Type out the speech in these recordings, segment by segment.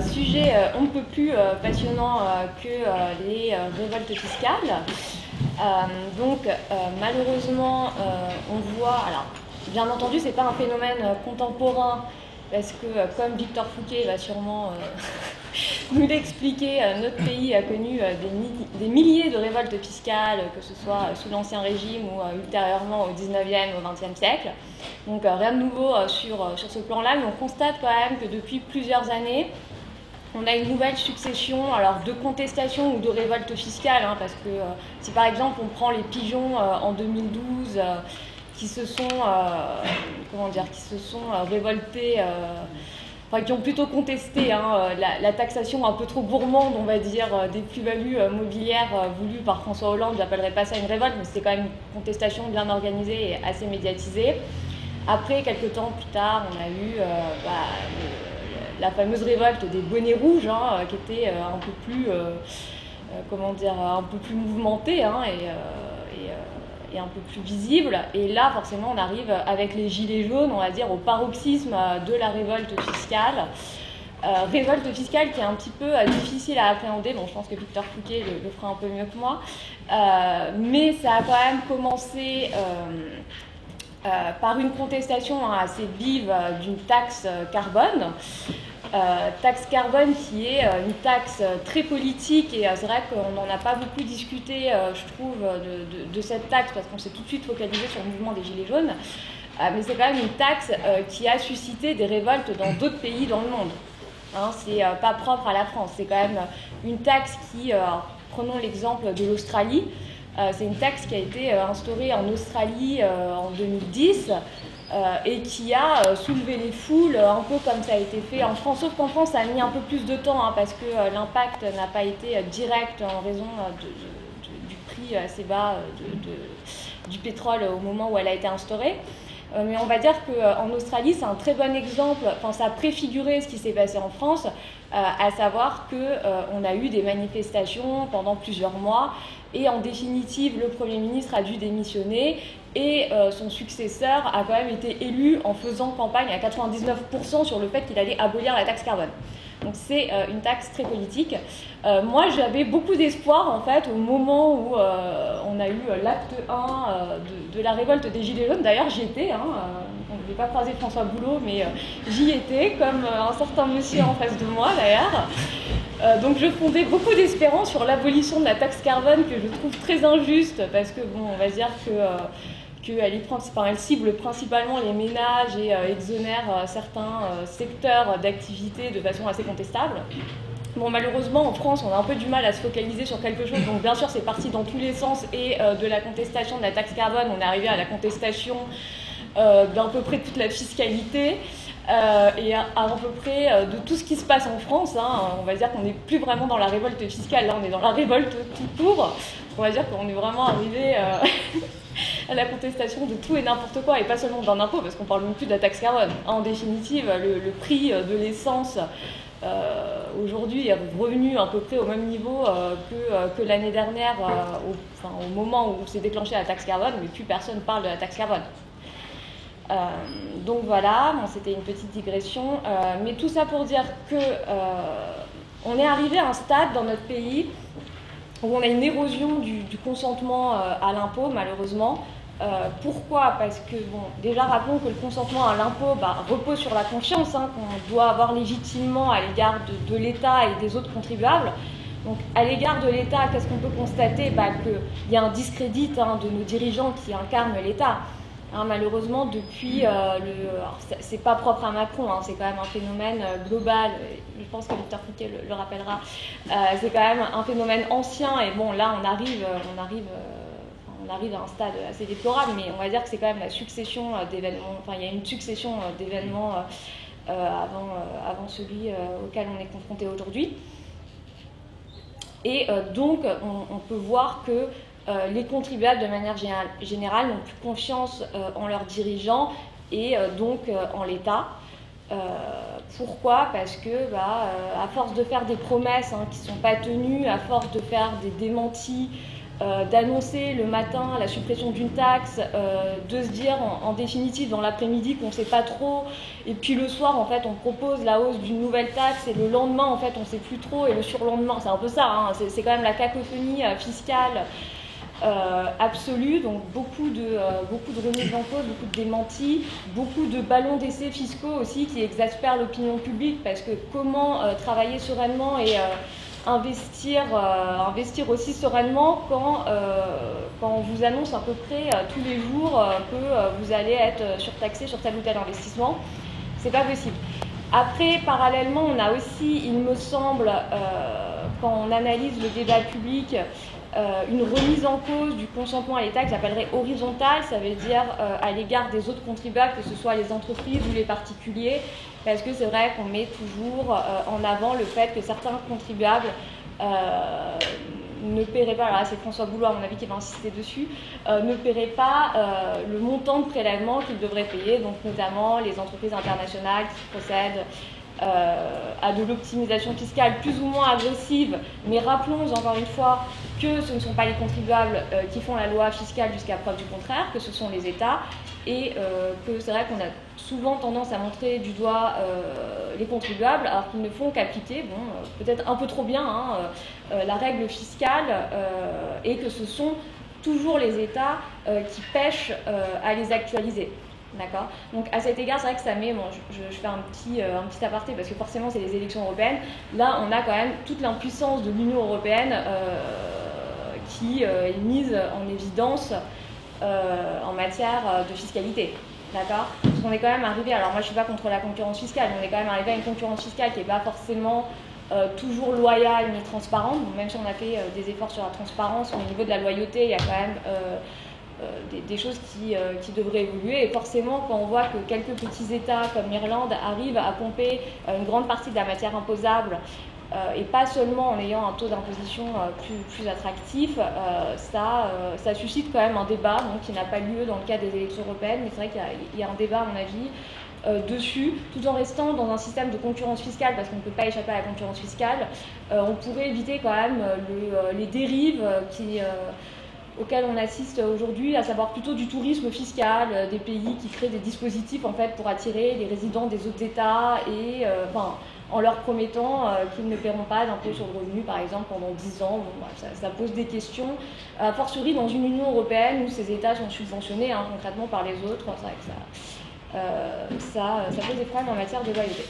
Sujet on ne peut plus passionnant que les révoltes fiscales. Malheureusement, on voit, alors bien entendu, c'est pas un phénomène contemporain, parce que comme Victor Fouquet va sûrement nous l'expliquer, notre pays a connu des milliers de révoltes fiscales, que ce soit sous l'Ancien Régime ou ultérieurement au 19e, au 20e siècle. Donc rien de nouveau sur ce plan-là, mais on constate quand même que depuis plusieurs années, on a une nouvelle succession alors, de contestations ou de révoltes fiscales, hein, parce que si par exemple on prend les pigeons en 2012 qui se sont révoltés, enfin qui ont plutôt contesté la taxation un peu trop gourmande, on va dire, des plus-values mobilières voulues par François Hollande. J'appellerais pas ça une révolte, mais c'était quand même une contestation bien organisée et assez médiatisée. Après, quelques temps plus tard, on a eu la fameuse révolte des bonnets rouges, qui était un peu plus, un peu plus mouvementée et un peu plus visible. Et là, forcément, on arrive avec les gilets jaunes, on va dire, au paroxysme de la révolte fiscale. Révolte fiscale qui est un petit peu difficile à appréhender. Bon, je pense que Victor Fouquet le fera un peu mieux que moi. Mais ça a quand même commencé par une contestation assez vive d'une taxe carbone. Taxe carbone qui est une taxe très politique, et c'est vrai qu'on n'en a pas beaucoup discuté, je trouve, de cette taxe, parce qu'on s'est tout de suite focalisé sur le mouvement des Gilets jaunes, mais c'est quand même une taxe qui a suscité des révoltes dans d'autres pays dans le monde. C'est pas propre à la France, c'est quand même une taxe qui, prenons l'exemple de l'Australie, c'est une taxe qui a été instaurée en Australie en 2010, et qui a soulevé les foules un peu comme ça a été fait en France, sauf qu'en France ça a mis un peu plus de temps, parce que l'impact n'a pas été direct en raison du prix assez bas du pétrole au moment où elle a été instaurée. Mais on va dire qu'en Australie, c'est un très bon exemple, enfin ça a préfiguré ce qui s'est passé en France, à savoir qu'on a eu des manifestations pendant plusieurs mois, et en définitive, le Premier ministre a dû démissionner, et son successeur a quand même été élu en faisant campagne à 99% sur le fait qu'il allait abolir la taxe carbone. Donc c'est une taxe très politique. Moi, j'avais beaucoup d'espoir, en fait, au moment où on a eu l'acte 1 de la révolte des Gilets jaunes. D'ailleurs, j'y étais. On ne devait pas croiser François Boulot, mais j'y étais, comme un certain monsieur en face de moi, d'ailleurs. Donc je fondais beaucoup d'espérance sur l'abolition de la taxe carbone, que je trouve très injuste, parce que, bon, on va dire qu'elle cible principalement les ménages et exonère certains secteurs d'activité de façon assez contestable. Bon, malheureusement, en France, on a un peu du mal à se focaliser sur quelque chose, donc bien sûr, c'est parti dans tous les sens, et de la contestation de la taxe carbone, on est arrivé à la contestation d'à peu près toute la fiscalité, et à peu près de tout ce qui se passe en France. On va dire qu'on n'est plus vraiment dans la révolte fiscale, là on est dans la révolte tout court. On va dire qu'on est vraiment arrivé à la contestation de tout et n'importe quoi, et pas seulement d'un impôt, parce qu'on parle même plus de la taxe carbone. En définitive, le prix de l'essence aujourd'hui est revenu à peu près au même niveau que l'année dernière, au moment où s'est déclenchée la taxe carbone, mais plus personne parle de la taxe carbone. Donc voilà, bon, c'était une petite digression, mais tout ça pour dire que on est arrivé à un stade dans notre pays où on a une érosion du consentement à l'impôt, malheureusement. Pourquoi? Parce que, bon, déjà rappelons que le consentement à l'impôt repose sur la confiance qu'on doit avoir légitimement à l'égard de l'État et des autres contribuables. Donc à l'égard de l'État, qu'est-ce qu'on peut constater? Qu'il y a un discrédit de nos dirigeants qui incarnent l'État. Malheureusement, depuis, c'est pas propre à Macron, c'est quand même un phénomène global, je pense que Victor Fouquet le rappellera, c'est quand même un phénomène ancien, et bon, là on arrive à un stade assez déplorable, mais on va dire que c'est quand même la succession d'événements, enfin il y a une succession d'événements avant celui auquel on est confronté aujourd'hui. Et donc on peut voir que les contribuables, de manière générale, n'ont plus confiance en leurs dirigeants et donc en l'État. Pourquoi? Parce que, à force de faire des promesses qui ne sont pas tenues, à force de faire des démentis d'annoncer le matin la suppression d'une taxe, de se dire en définitive dans l'après-midi qu'on ne sait pas trop, et puis le soir en fait on propose la hausse d'une nouvelle taxe et le lendemain en fait on ne sait plus trop et le surlendemain, c'est un peu ça, hein, c'est quand même la cacophonie fiscale absolue, donc beaucoup de remises en cause, beaucoup de démentis, beaucoup de ballons d'essai fiscaux aussi qui exaspèrent l'opinion publique parce que comment travailler sereinement et investir aussi sereinement quand on vous annonce à peu près tous les jours que vous allez être surtaxé sur tel ou tel investissement, c'est pas possible. Après, parallèlement, on a aussi, il me semble, quand on analyse le débat public, une remise en cause du consentement à l'État que j'appellerais horizontale, ça veut dire à l'égard des autres contribuables, que ce soit les entreprises ou les particuliers, parce que c'est vrai qu'on met toujours en avant le fait que certains contribuables ne paieraient pas, alors là c'est François Boulot à mon avis qui va insister dessus, ne paieraient pas le montant de prélèvement qu'ils devraient payer, donc notamment les entreprises internationales qui procèdent à de l'optimisation fiscale plus ou moins agressive, mais rappelons encore une fois que ce ne sont pas les contribuables qui font la loi fiscale jusqu'à preuve du contraire, que ce sont les États, et que c'est vrai qu'on a souvent tendance à montrer du doigt les contribuables alors qu'ils ne font qu'appliquer, peut-être un peu trop bien, la règle fiscale et que ce sont toujours les États qui pêchent à les actualiser. D'accord. Donc à cet égard, c'est vrai que ça met, je fais un petit aparté parce que forcément c'est les élections européennes. Là, on a quand même toute l'impuissance de l'Union européenne qui est mise en évidence en matière de fiscalité. D'accord. Parce qu'on est quand même arrivé, alors moi je ne suis pas contre la concurrence fiscale, mais on est quand même arrivé à une concurrence fiscale qui n'est pas forcément toujours loyale ni transparente. Bon, même si on a fait des efforts sur la transparence, au niveau de la loyauté, il y a quand même des choses qui devraient évoluer. Et forcément, quand on voit que quelques petits États comme l'Irlande arrivent à pomper une grande partie de la matière imposable, et pas seulement en ayant un taux d'imposition plus attractif, ça suscite quand même un débat qui n'a pas lieu dans le cadre des élections européennes, mais c'est vrai qu'il y a un débat, à mon avis, dessus, tout en restant dans un système de concurrence fiscale, parce qu'on ne peut pas échapper à la concurrence fiscale. On pourrait éviter quand même les dérives auxquels on assiste aujourd'hui, à savoir plutôt du tourisme fiscal, des pays qui créent des dispositifs en fait pour attirer les résidents des autres États et en leur promettant qu'ils ne paieront pas d'impôt sur le revenu, par exemple, pendant 10 ans. Ça pose des questions, a fortiori dans une Union européenne où ces États sont subventionnés concrètement par les autres. C'est vrai que ça pose des problèmes en matière de loyauté.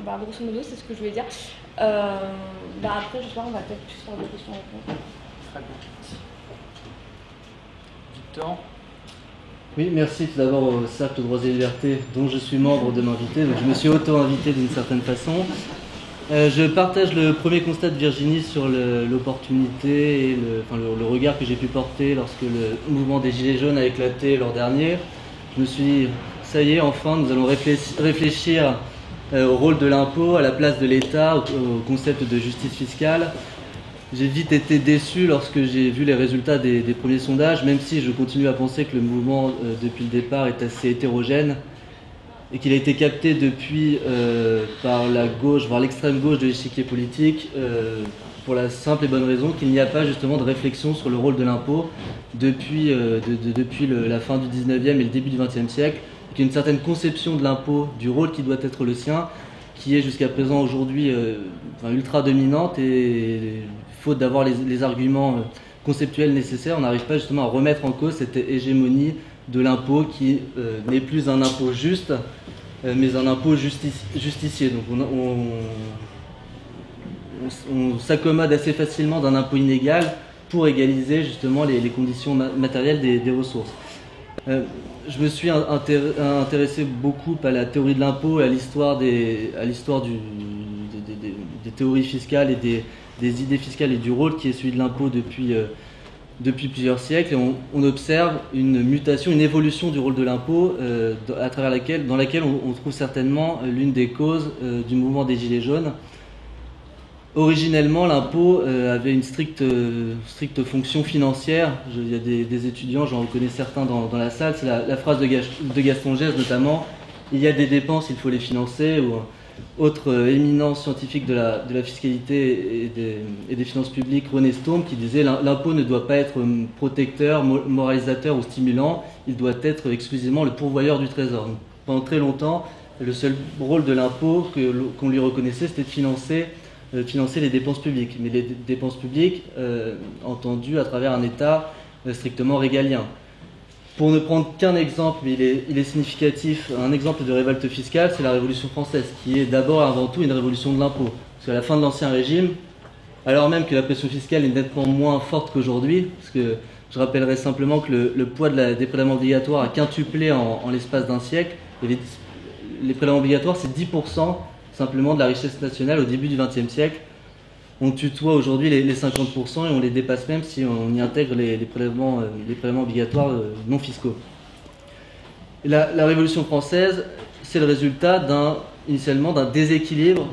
Grosso modo, c'est ce que je voulais dire. Après, je sais pas, on va peut-être plus faire des questions-réponses. Très bien. Victor ? Oui, merci tout d'abord au Cercle Droits et Libertés, dont je suis membre, de m'inviter. Donc, je me suis auto-invité d'une certaine façon. Je partage le premier constat de Virginie sur l'opportunité et le regard que j'ai pu porter lorsque le mouvement des Gilets jaunes a éclaté l'an dernier. Je me suis dit, ça y est, enfin, nous allons réfléchir au rôle de l'impôt, à la place de l'État, au concept de justice fiscale. J'ai vite été déçu lorsque j'ai vu les résultats des premiers sondages, même si je continue à penser que le mouvement, depuis le départ, est assez hétérogène et qu'il a été capté depuis par la gauche, voire l'extrême gauche de l'échiquier politique, pour la simple et bonne raison qu'il n'y a pas justement de réflexion sur le rôle de l'impôt depuis la fin du 19e et le début du 20e siècle, et qu'il y a une certaine conception de l'impôt, du rôle qui doit être le sien, qui est jusqu'à présent aujourd'hui ultra dominante, et faute d'avoir les arguments conceptuels nécessaires, on n'arrive pas justement à remettre en cause cette hégémonie de l'impôt qui n'est plus un impôt juste, mais un impôt justicier. Donc on s'accommode assez facilement d'un impôt inégal pour égaliser justement les conditions matérielles des ressources. Je me suis intéressé beaucoup à la théorie de l'impôt et à l'histoire des théories fiscales et des idées fiscales et du rôle qui est celui de l'impôt depuis plusieurs siècles. Et on observe une mutation, une évolution du rôle de l'impôt dans laquelle on trouve certainement l'une des causes du mouvement des Gilets jaunes. Originellement, l'impôt avait une stricte fonction financière. Il y a des étudiants, j'en reconnais certains dans la salle, c'est la phrase de Gaston Gesse notamment, il y a des dépenses, il faut les financer, ou autre éminence scientifique de la fiscalité et des finances publiques, René Staume, qui disait l'impôt ne doit pas être protecteur, moralisateur ou stimulant, il doit être exclusivement le pourvoyeur du trésor. Donc, pendant très longtemps, le seul rôle de l'impôt qu'on lui reconnaissait, c'était de financer les dépenses publiques, mais les dépenses publiques entendues à travers un État strictement régalien. Pour ne prendre qu'un exemple, mais il est significatif, un exemple de révolte fiscale, c'est la Révolution française, qui est d'abord avant tout une révolution de l'impôt. Parce qu'à la fin de l'Ancien Régime, alors même que la pression fiscale est nettement moins forte qu'aujourd'hui, parce que je rappellerai simplement que le poids des prélèvements obligatoires a quintuplé en l'espace d'un siècle. Les prélèvements obligatoires, c'est 10% simplement de la richesse nationale au début du XXe siècle. On tutoie aujourd'hui les 50% et on les dépasse même si on y intègre les prélèvements obligatoires non fiscaux. La Révolution française, c'est le résultat initialement d'un déséquilibre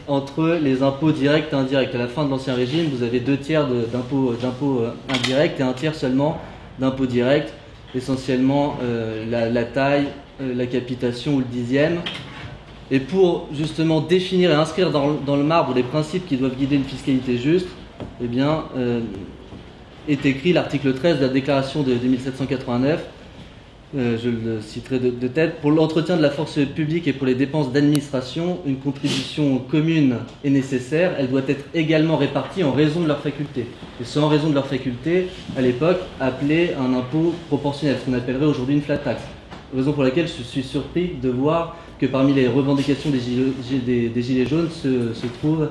entre les impôts directs et indirects. À la fin de l'Ancien Régime, vous avez 2/3 d'impôts indirects et 1/3 seulement d'impôts directs, essentiellement la taille, la capitation ou le dixième. Et pour justement définir et inscrire dans le marbre les principes qui doivent guider une fiscalité juste, eh bien, est écrit l'article 13 de la déclaration de 1789, je le citerai de tête, pour l'entretien de la force publique et pour les dépenses d'administration, une contribution commune est nécessaire, elle doit être également répartie en raison de leurs facultés. Et ce en raison de leurs facultés, à l'époque, appelé un impôt proportionnel, ce qu'on appellerait aujourd'hui une flat tax. Raison pour laquelle je suis surpris de voir que parmi les revendications des Gilets jaunes se trouve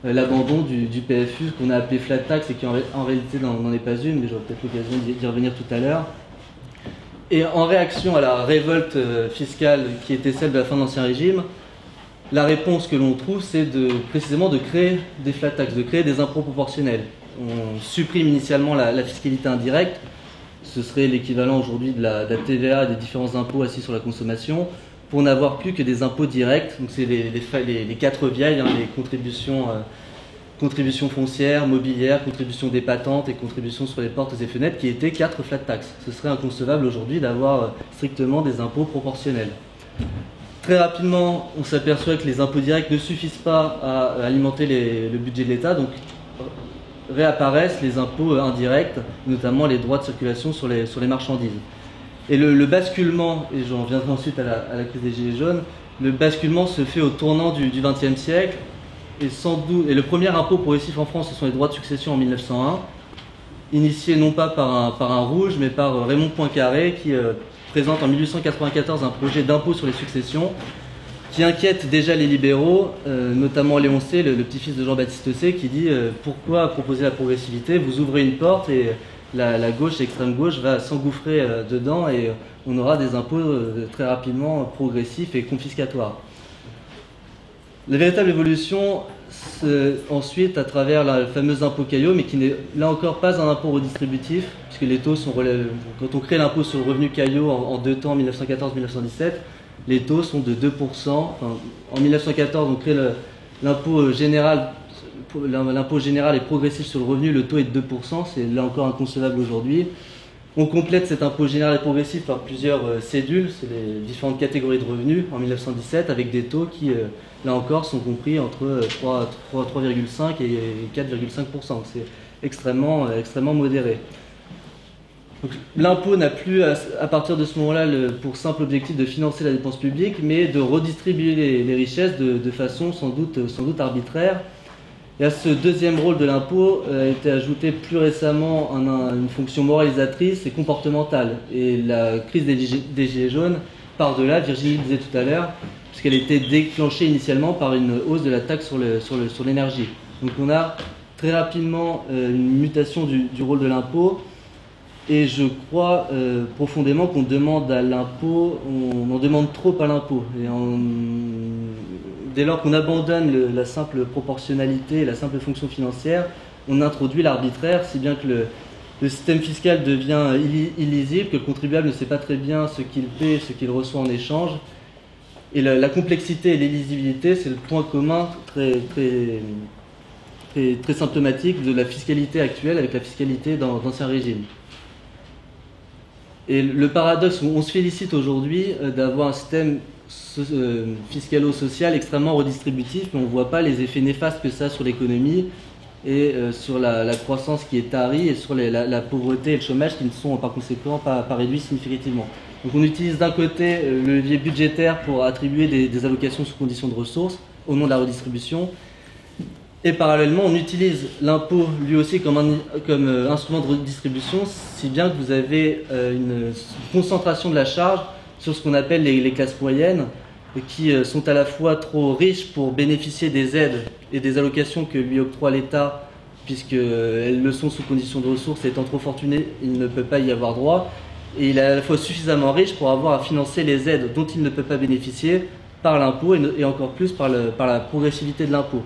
l'abandon du PFU, qu'on a appelé flat tax et qui en réalité n'en est pas une, mais j'aurai peut-être l'occasion d'y revenir tout à l'heure. Et en réaction à la révolte fiscale qui était celle de la fin de l'Ancien Régime, la réponse que l'on trouve, c'est précisément de créer des flat tax, de créer des impôts proportionnels. On supprime initialement la fiscalité indirecte, ce serait l'équivalent aujourd'hui de la TVA et des différents impôts assis sur la consommation, pour n'avoir plus que des impôts directs. Donc c'est les quatre vieilles, hein, les contributions foncières, mobilières, contributions des patentes et contributions sur les portes et fenêtres, qui étaient 4 flat tax. Ce serait inconcevable aujourd'hui d'avoir strictement des impôts proportionnels. Très rapidement, on s'aperçoit que les impôts directs ne suffisent pas à alimenter le budget de l'État, donc réapparaissent les impôts indirects, notamment les droits de circulation sur les marchandises. Et le basculement, et j'en viendrai ensuite à la crise des Gilets jaunes, le basculement se fait au tournant du XXe siècle, et le premier impôt progressif en France, ce sont les droits de succession en 1901, initié non pas par un rouge, mais par Raymond Poincaré, qui présente en 1894 un projet d'impôt sur les successions, qui inquiète déjà les libéraux, notamment Léon C, le petit-fils de Jean-Baptiste C, qui dit pourquoi proposer la progressivité, vous ouvrez une porte et la gauche, l'extrême gauche va s'engouffrer dedans et on aura des impôts très rapidement progressifs et confiscatoires. La véritable évolution, ensuite, à travers le fameux impôt Caillaux, mais qui n'est là encore pas un impôt redistributif, puisque les taux sont quand on crée l'impôt sur le revenu Caillaux en deux temps, 1914-1917, les taux sont de 2%. Enfin, en 1914, on crée l'impôt général. L'impôt général est progressif sur le revenu, le taux est de 2%, c'est là encore inconcevable aujourd'hui. On complète cet impôt général et progressif par plusieurs cédules, c'est les différentes catégories de revenus en 1917, avec des taux qui, là encore, sont compris entre 3,5 et 4,5%. C'est extrêmement modéré. L'impôt n'a plus, à partir de ce moment-là, pour simple objectif de financer la dépense publique, mais de redistribuer les richesses de façon sans doute arbitraire. Et à ce deuxième rôle de l'impôt a été ajouté plus récemment une fonction moralisatrice et comportementale. Et la crise des Gilets jaunes part de là, Virginie le disait tout à l'heure, puisqu'elle était déclenchée initialement par une hausse de la taxe sur l'énergie. Donc on a très rapidement une mutation du rôle de l'impôt. Et je crois profondément qu'on demande à l'impôt, on en demande trop à l'impôt. Dès lors qu'on abandonne la simple proportionnalité, la simple fonction financière, on introduit l'arbitraire, si bien que le système fiscal devient illisible, que le contribuable ne sait pas très bien ce qu'il paie, ce qu'il reçoit en échange. Et la complexité et l'illisibilité, c'est le point commun très symptomatique de la fiscalité actuelle avec la fiscalité d'Ancien Régime. Et le paradoxe, on se félicite aujourd'hui d'avoir un système fiscalo-social extrêmement redistributif, mais on ne voit pas les effets néfastes que ça a sur l'économie et sur la croissance qui est tarie et sur la pauvreté et le chômage qui ne sont par conséquent pas réduits significativement. Donc on utilise d'un côté le levier budgétaire pour attribuer des allocations sous conditions de ressources au nom de la redistribution, et parallèlement on utilise l'impôt lui aussi comme instrument de redistribution, si bien que vous avez une concentration de la charge sur ce qu'on appelle les classes moyennes, qui sont à la fois trop riches pour bénéficier des aides et des allocations que lui octroie l'État, puisqu'elles le sont sous conditions de ressources, et étant trop fortuné, il ne peut pas y avoir droit, et il est à la fois suffisamment riche pour avoir à financer les aides dont il ne peut pas bénéficier par l'impôt, et encore plus par la progressivité de l'impôt.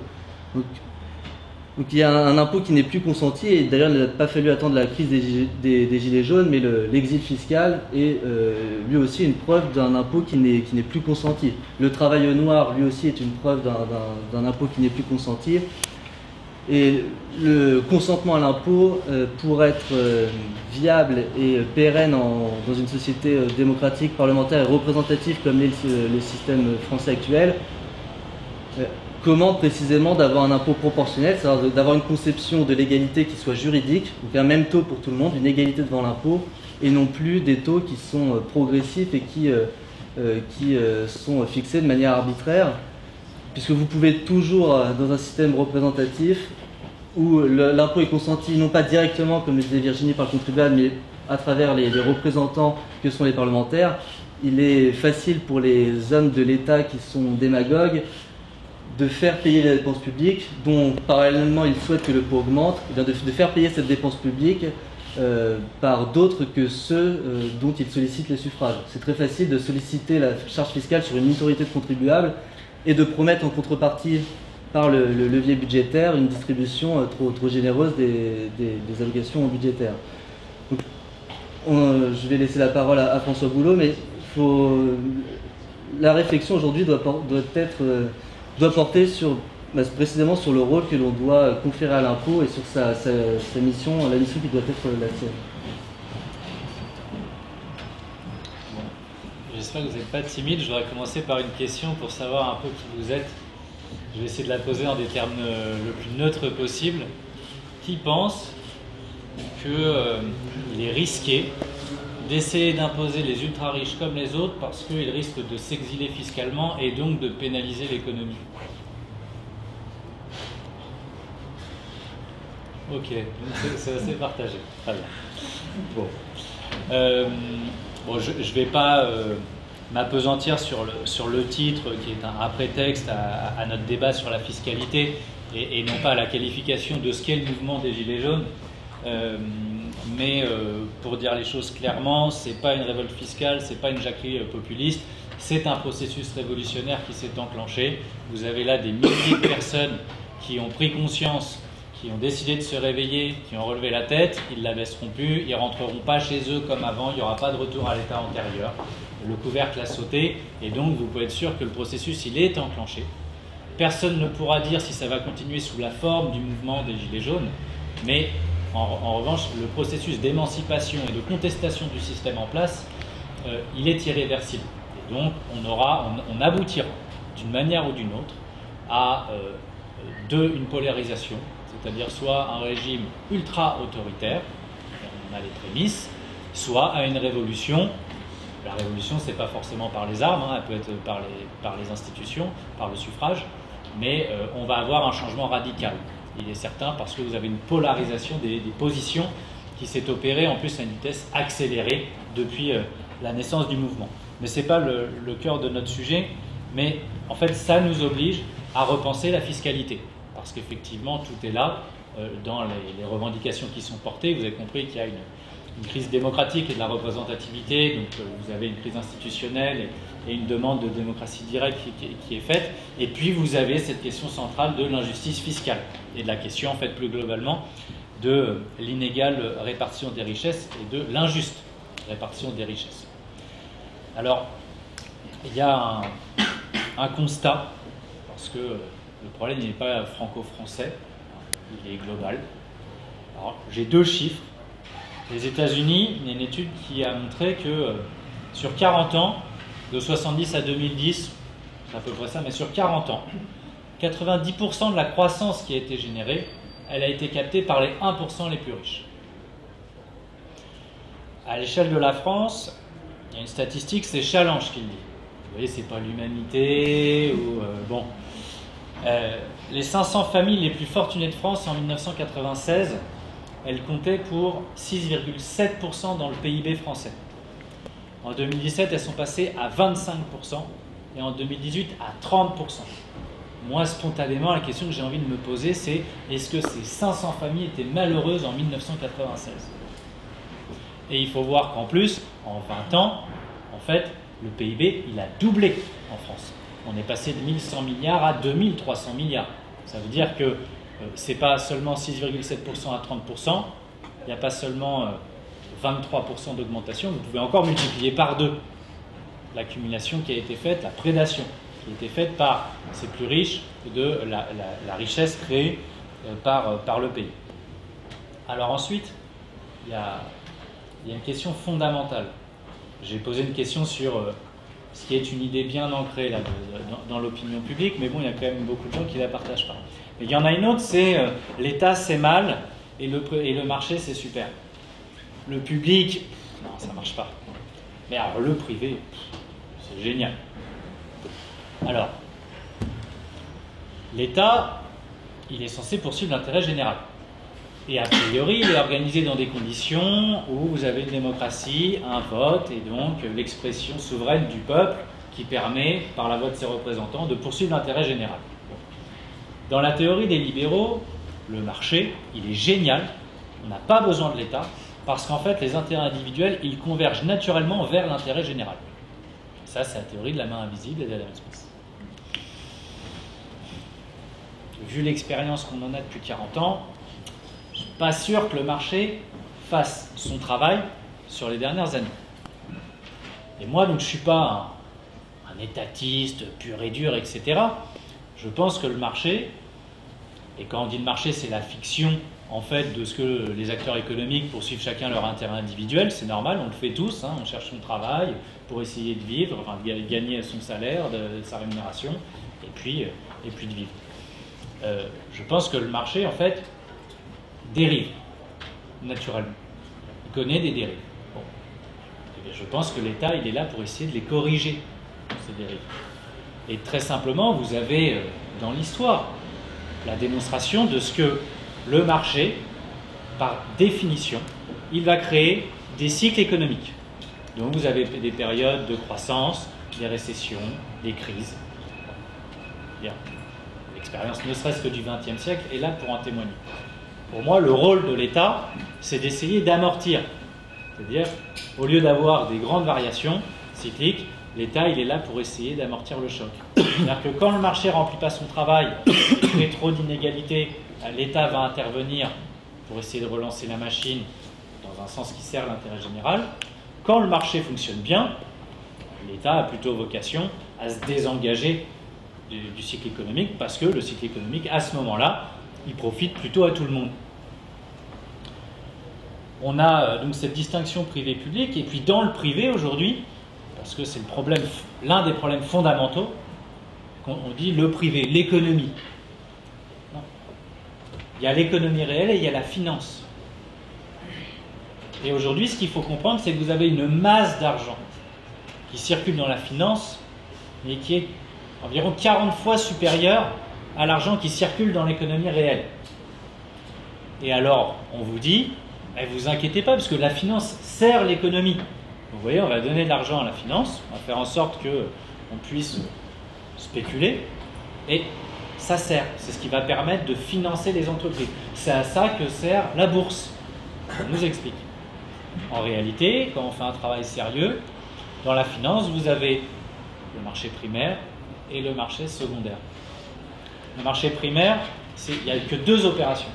Donc il y a un impôt qui n'est plus consenti, et d'ailleurs il n'a pas fallu attendre la crise des Gilets jaunes, mais l'exil fiscal est lui aussi une preuve d'un impôt qui n'est plus consenti. Le travail au noir lui aussi est une preuve d'un impôt qui n'est plus consenti. Et le consentement à l'impôt, pour être viable et pérenne dans une société démocratique, parlementaire et représentative comme l'est le système français actuel, comment précisément d'avoir un impôt proportionnel, c'est-à-dire d'avoir une conception de l'égalité qui soit juridique, donc un même taux pour tout le monde, une égalité devant l'impôt, et non plus des taux qui sont progressifs et qui sont fixés de manière arbitraire, puisque vous pouvez toujours, dans un système représentatif, où l'impôt est consenti non pas directement, comme le disait Virginie, par le contribuable, mais à travers les représentants que sont les parlementaires, il est facile pour les hommes de l'État qui sont démagogues de faire payer les dépenses publiques, dont parallèlement ils souhaitent que le coût augmente, et de faire payer cette dépense publique par d'autres que ceux dont ils sollicitent les suffrages. C'est très facile de solliciter la charge fiscale sur une minorité de contribuables et de promettre en contrepartie, par le levier budgétaire, une distribution trop généreuse des allocations budgétaires. Donc, je vais laisser la parole à François Boulot, mais la réflexion aujourd'hui doit porter précisément sur le rôle que l'on doit conférer à l'impôt et sur sa mission, la mission qui doit être la sienne. Bon. J'espère que vous n'êtes pas timide. Je voudrais commencer par une question pour savoir un peu qui vous êtes. Je vais essayer de la poser en des termes le plus neutres possible. Qui pense qu'il est risqué d'essayer d'imposer les ultra-riches comme les autres parce qu'ils risquent de s'exiler fiscalement et donc de pénaliser l'économie? Ok, c'est assez partagé. Très bien. Bon. Je ne vais pas m'appesantir sur le titre qui est un prétexte à notre débat sur la fiscalité et non pas à la qualification de ce qu'est le mouvement des Gilets jaunes. Mais pour dire les choses clairement, c'est pas une révolte fiscale, c'est pas une jacquerie populiste, c'est un processus révolutionnaire qui s'est enclenché. Vous avez là des milliers de personnes qui ont pris conscience, qui ont décidé de se réveiller, qui ont relevé la tête, ils la baisseront plus, ils rentreront pas chez eux comme avant, il n'y aura pas de retour à l'état antérieur. Le couvercle a sauté et donc vous pouvez être sûr que le processus il est enclenché. Personne ne pourra dire si ça va continuer sous la forme du mouvement des Gilets jaunes, mais en revanche, le processus d'émancipation et de contestation du système en place, il est irréversible. Et donc, on aboutira d'une manière ou d'une autre à une polarisation, c'est-à-dire soit un régime ultra-autoritaire, on a les prémices, soit à une révolution. La révolution, ce n'est pas forcément par les armes, elle peut être par les institutions, par le suffrage, mais on va avoir un changement radical. Il est certain parce que vous avez une polarisation des positions qui s'est opérée en plus à une vitesse accélérée depuis la naissance du mouvement. Mais ce n'est pas le cœur de notre sujet, mais en fait ça nous oblige à repenser la fiscalité. Parce qu'effectivement tout est là dans les revendications qui sont portées. Vous avez compris qu'il y a une crise démocratique et de la représentativité, donc vous avez une crise institutionnelle et une demande de démocratie directe qui est faite, et puis vous avez cette question centrale de l'injustice fiscale, et de la question en fait plus globalement de l'inégale répartition des richesses et de l'injuste répartition des richesses. Alors, il y a un constat, parce que le problème n'est pas franco-français, il est global. Alors, j'ai deux chiffres Les États-Unis, il y a une étude qui a montré que sur 40 ans, de 70 à 2010, c'est à peu près ça, mais sur 40 ans, 90% de la croissance qui a été générée, elle a été captée par les 1% les plus riches. À l'échelle de la France, il y a une statistique, c'est Challenge qui le dit. Vous voyez, c'est pas l'humanité ou bon. Les 500 familles les plus fortunées de France en 1996, elles comptaient pour 6,7% dans le PIB français. En 2017, elles sont passées à 25% et en 2018 à 30%. Moi, spontanément, la question que j'ai envie de me poser, c'est est-ce que ces 500 familles étaient malheureuses en 1996 ? Et il faut voir qu'en plus, en 20 ans, en fait, le PIB, il a doublé en France. On est passé de 1100 milliards à 2300 milliards. Ça veut dire que ce n'est pas seulement 6,7% à 30%, il n'y a pas seulement 23% d'augmentation, vous pouvez encore multiplier par 2 l'accumulation qui a été faite, la prédation qui a été faite par ces plus riches de la richesse créée par le pays. Alors ensuite, il y a une question fondamentale. J'ai posé une question sur ce qui est une idée bien ancrée là, dans l'opinion publique, mais bon, il y a quand même beaucoup de gens qui ne la partagent pas. Mais il y en a une autre, c'est l'État c'est mal et le marché c'est super. Le public, non, ça ne marche pas. Mais alors le privé, c'est génial. Alors, l'État, il est censé poursuivre l'intérêt général. Et a priori, il est organisé dans des conditions où vous avez une démocratie, un vote, et donc l'expression souveraine du peuple qui permet, par la voix de ses représentants, de poursuivre l'intérêt général. Dans la théorie des libéraux, le marché, il est génial, on n'a pas besoin de l'État, parce qu'en fait, les intérêts individuels, ils convergent naturellement vers l'intérêt général. Ça, c'est la théorie de la main invisible et d'Adam Smith. Vu l'expérience qu'on en a depuis 40 ans, je ne suis pas sûr que le marché fasse son travail sur les dernières années. Et moi, donc, je ne suis pas un étatiste pur et dur, etc. Je pense que le marché, et quand on dit le marché, c'est la fiction en fait de ce que les acteurs économiques poursuivent chacun leur intérêt individuel, c'est normal, on le fait tous, hein, on cherche son travail pour essayer de vivre, enfin de gagner son salaire, de sa rémunération, et puis de vivre. Je pense que le marché, en fait, dérive, naturellement. Il connaît des dérives. Bon. Et je pense que l'État, il est là pour essayer de les corriger, ces dérives. Et très simplement, vous avez dans l'histoire la démonstration de ce que le marché, par définition, il va créer des cycles économiques. Donc vous avez des périodes de croissance, des récessions, des crises. Bien. L'expérience, ne serait-ce que du XXe siècle, est là pour en témoigner. Pour moi, le rôle de l'État, c'est d'essayer d'amortir. C'est-à-dire, au lieu d'avoir des grandes variations cycliques, l'État, il est là pour essayer d'amortir le choc. C'est-à-dire que quand le marché ne remplit pas son travail, il crée trop d'inégalités, l'État va intervenir pour essayer de relancer la machine dans un sens qui sert l'intérêt général. Quand le marché fonctionne bien, l'État a plutôt vocation à se désengager du cycle économique parce que le cycle économique, à ce moment-là, il profite plutôt à tout le monde. On a donc cette distinction privé-public, et puis dans le privé aujourd'hui, parce que c'est le problème, l'un des problèmes fondamentaux, on dit le privé, l'économie. Non. Il y a l'économie réelle et il y a la finance. Et aujourd'hui, ce qu'il faut comprendre, c'est que vous avez une masse d'argent qui circule dans la finance, mais qui est environ 40 fois supérieure à l'argent qui circule dans l'économie réelle. Et alors, on vous dit, ne vous inquiétez pas, parce que la finance sert l'économie. Vous voyez, on va donner de l'argent à la finance, on va faire en sorte qu'on puisse spéculer, et ça sert. C'est ce qui va permettre de financer les entreprises. C'est à ça que sert la bourse. On nous explique. En réalité, quand on fait un travail sérieux, dans la finance, vous avez le marché primaire et le marché secondaire. Le marché primaire, il n'y a que deux opérations.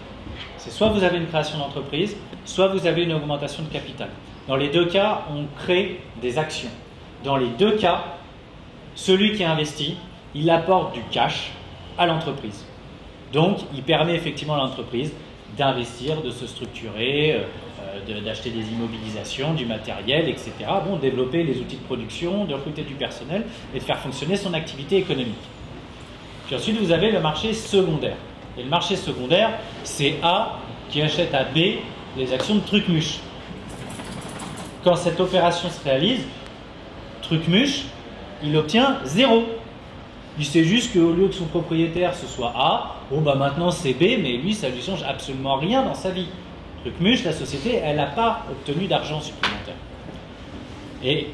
C'est soit vous avez une création d'entreprise, soit vous avez une augmentation de capital. Dans les deux cas, on crée des actions. Dans les deux cas, celui qui investit, il apporte du cash à l'entreprise. Donc, il permet effectivement à l'entreprise d'investir, de se structurer, d'acheter des immobilisations, du matériel, etc. Bon, développer les outils de production, de recruter du personnel et de faire fonctionner son activité économique. Puis ensuite, vous avez le marché secondaire. Et le marché secondaire, c'est A qui achète à B les actions de Trucmuche. Quand cette opération se réalise, Trucmuche, il obtient 0. Il sait juste qu'au lieu que son propriétaire ce soit A, bon bah maintenant c'est B, mais lui ça lui change absolument rien dans sa vie. Trucmuche, la société, elle n'a pas obtenu d'argent supplémentaire. Et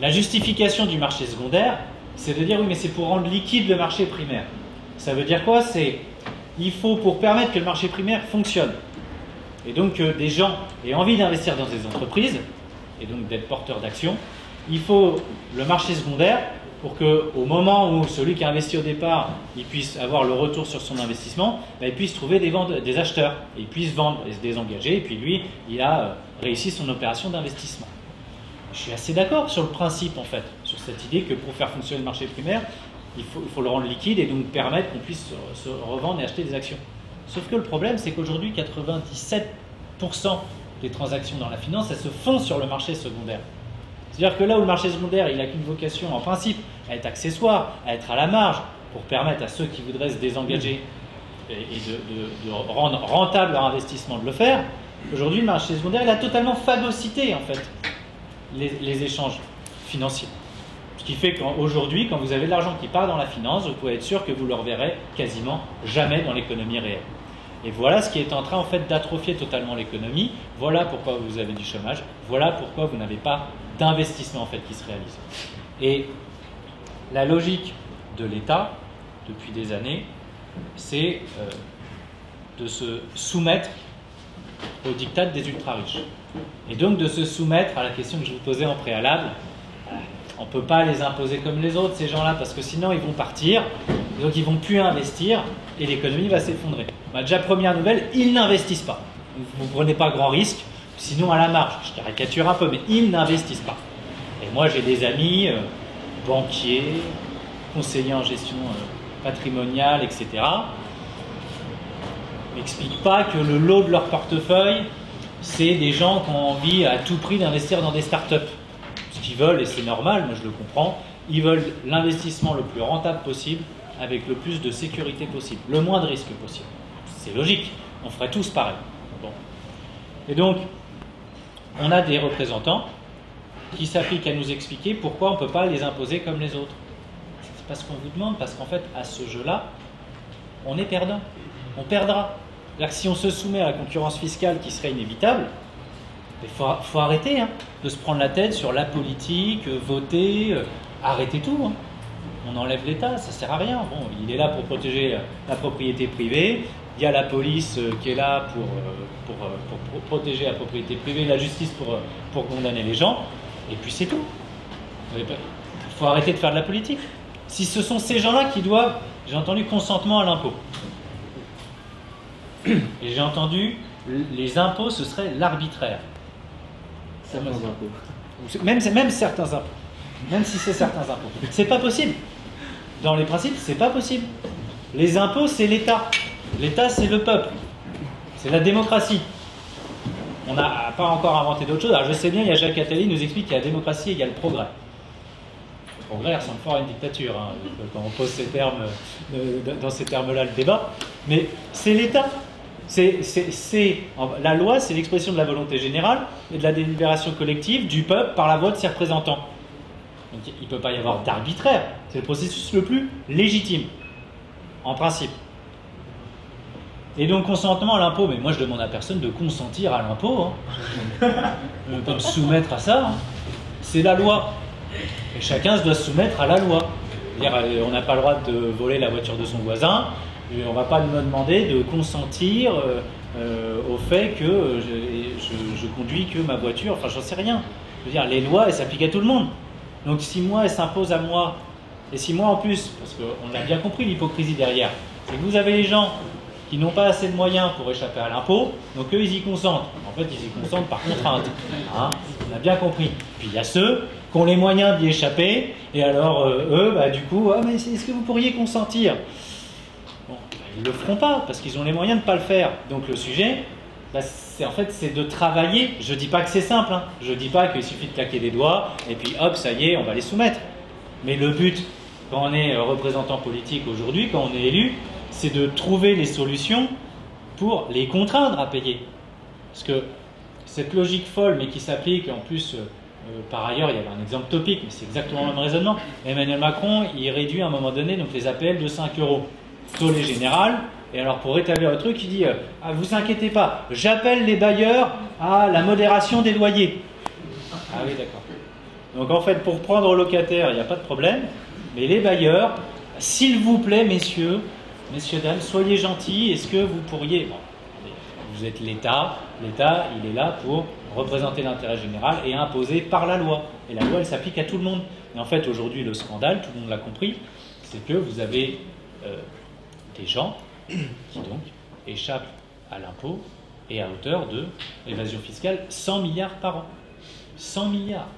la justification du marché secondaire, c'est de dire oui mais c'est pour rendre liquide le marché primaire. Ça veut dire quoi? C'est il faut pour permettre que le marché primaire fonctionne. Et donc que des gens aient envie d'investir dans des entreprises, et donc d'être porteurs d'actions, il faut le marché secondaire pour qu'au moment où celui qui a investi au départ il puisse avoir le retour sur son investissement, il puisse trouver des acheteurs, et il puisse vendre et se désengager, et puis lui, il a réussi son opération d'investissement. Je suis assez d'accord sur le principe, en fait, sur cette idée que pour faire fonctionner le marché primaire, il faut le rendre liquide et donc permettre qu'on puisse se revendre et acheter des actions. Sauf que le problème, c'est qu'aujourd'hui, 97% des transactions dans la finance, elles se font sur le marché secondaire. C'est-à-dire que là où le marché secondaire, il n'a qu'une vocation, en principe, à être accessoire, à être à la marge, pour permettre à ceux qui voudraient se désengager et de rendre rentable leur investissement de le faire, aujourd'hui, le marché secondaire, il a totalement phagocyté, en fait, les échanges financiers. Ce qui fait qu'aujourd'hui, quand vous avez de l'argent qui part dans la finance, vous pouvez être sûr que vous ne le reverrez quasiment jamais dans l'économie réelle. Et voilà ce qui est en train en fait d'atrophier totalement l'économie. Voilà pourquoi vous avez du chômage. Voilà pourquoi vous n'avez pas d'investissement en fait qui se réalise. Et la logique de l'État depuis des années, c'est de se soumettre aux diktats des ultra-riches. Et donc de se soumettre à la question que je vous posais en préalable. On ne peut pas les imposer comme les autres, ces gens-là, parce que sinon ils vont partir, et donc ils ne vont plus investir, et l'économie va s'effondrer. Bah, déjà, première nouvelle, ils n'investissent pas. Vous ne prenez pas grand risque, sinon à la marge, je caricature un peu, mais ils n'investissent pas. Et moi j'ai des amis, banquiers, conseillers en gestion patrimoniale, etc., m'expliquent pas que le lot de leur portefeuille, c'est des gens qui ont envie à tout prix d'investir dans des startups. Ce qu'ils veulent, et c'est normal, moi je le comprends, ils veulent l'investissement le plus rentable possible, avec le plus de sécurité possible, le moins de risques possible. C'est logique, on ferait tous pareil. Bon. Et donc, on a des représentants qui s'appliquent à nous expliquer pourquoi on ne peut pas les imposer comme les autres. C'est pas ce qu'on vous demande, parce qu'en fait, à ce jeu-là, on est perdant. On perdra. C'est-à-dire que si on se soumet à la concurrence fiscale qui serait inévitable, il faut arrêter de se prendre la tête sur la politique, voter, arrêter tout. On enlève l'État, ça ne sert à rien. Bon, il est là pour protéger la propriété privée, il y a la police qui est là pour protéger la propriété privée, la justice pour condamner les gens, et puis c'est tout. Il faut arrêter de faire de la politique. Si ce sont ces gens-là qui doivent, j'ai entendu consentement à l'impôt. Et j'ai entendu, les impôts, ce serait l'arbitraire. Certains impôts. Même certains impôts. Même si c'est certains impôts. C'est pas possible. Dans les principes, c'est pas possible. Les impôts, c'est l'État. L'État, c'est le peuple. C'est la démocratie. On n'a pas encore inventé d'autres choses. Alors je sais bien, il y a Jacques Attali qui nous explique qu'il y a la démocratie et il y a le progrès. Le progrès ressemble fort à une dictature, quand on pose ces termes, dans ces termes-là le débat. Mais c'est l'État. La loi, c'est l'expression de la volonté générale et de la délibération collective du peuple par la voix de ses représentants. Donc il ne peut pas y avoir d'arbitraire. C'est le processus le plus légitime, en principe. Et donc consentement à l'impôt, mais moi je demande à personne de consentir à l'impôt. Je ne veux pas me soumettre à ça. C'est la loi. Et chacun se doit se soumettre à la loi. C'est-à-dire, on n'a pas le droit de voler la voiture de son voisin. On ne va pas me demander de consentir au fait que je conduis que ma voiture. Enfin, j'en sais rien. Je veux dire, les lois, elles s'appliquent à tout le monde. Donc si moi, elles s'imposent à moi, et si moi en plus, parce qu'on a bien compris l'hypocrisie derrière, c'est que vous avez les gens qui n'ont pas assez de moyens pour échapper à l'impôt, donc eux, ils y consentent. En fait, ils y consentent par contrainte. On a bien compris. Puis il y a ceux qui ont les moyens d'y échapper, et alors eux, du coup, mais est-ce que vous pourriez consentir ? Bon, ils ne le feront pas, parce qu'ils ont les moyens de ne pas le faire. Donc le sujet, bah, en fait, c'est de travailler. Je ne dis pas que c'est simple, hein. Je ne dis pas qu'il suffit de claquer des doigts et puis hop, ça y est, on va les soumettre. Mais le but, quand on est représentant politique aujourd'hui, quand on est élu, c'est de trouver les solutions pour les contraindre à payer. Parce que cette logique folle, mais qui s'applique, en plus, par ailleurs, il y avait un exemple topique, mais c'est exactement le même raisonnement. Emmanuel Macron, il réduit à un moment donné donc, les APL de 5 €, tollé général. Et alors, pour rétablir le truc, il dit ah, vous inquiétez pas, j'appelle les bailleurs à la modération des loyers. Ah oui, d'accord. Donc, en fait, pour prendre au locataire, il n'y a pas de problème. Mais les bailleurs, s'il vous plaît, messieurs, dames, soyez gentils, est-ce que vous pourriez... Bon, vous êtes l'État, l'État, il est là pour représenter l'intérêt général et imposer par la loi. Et la loi, elle s'applique à tout le monde. Et en fait, aujourd'hui, le scandale, tout le monde l'a compris, c'est que vous avez des gens qui donc échappent à l'impôt et à hauteur de l'évasion fiscale 100 milliards par an. 100 milliards.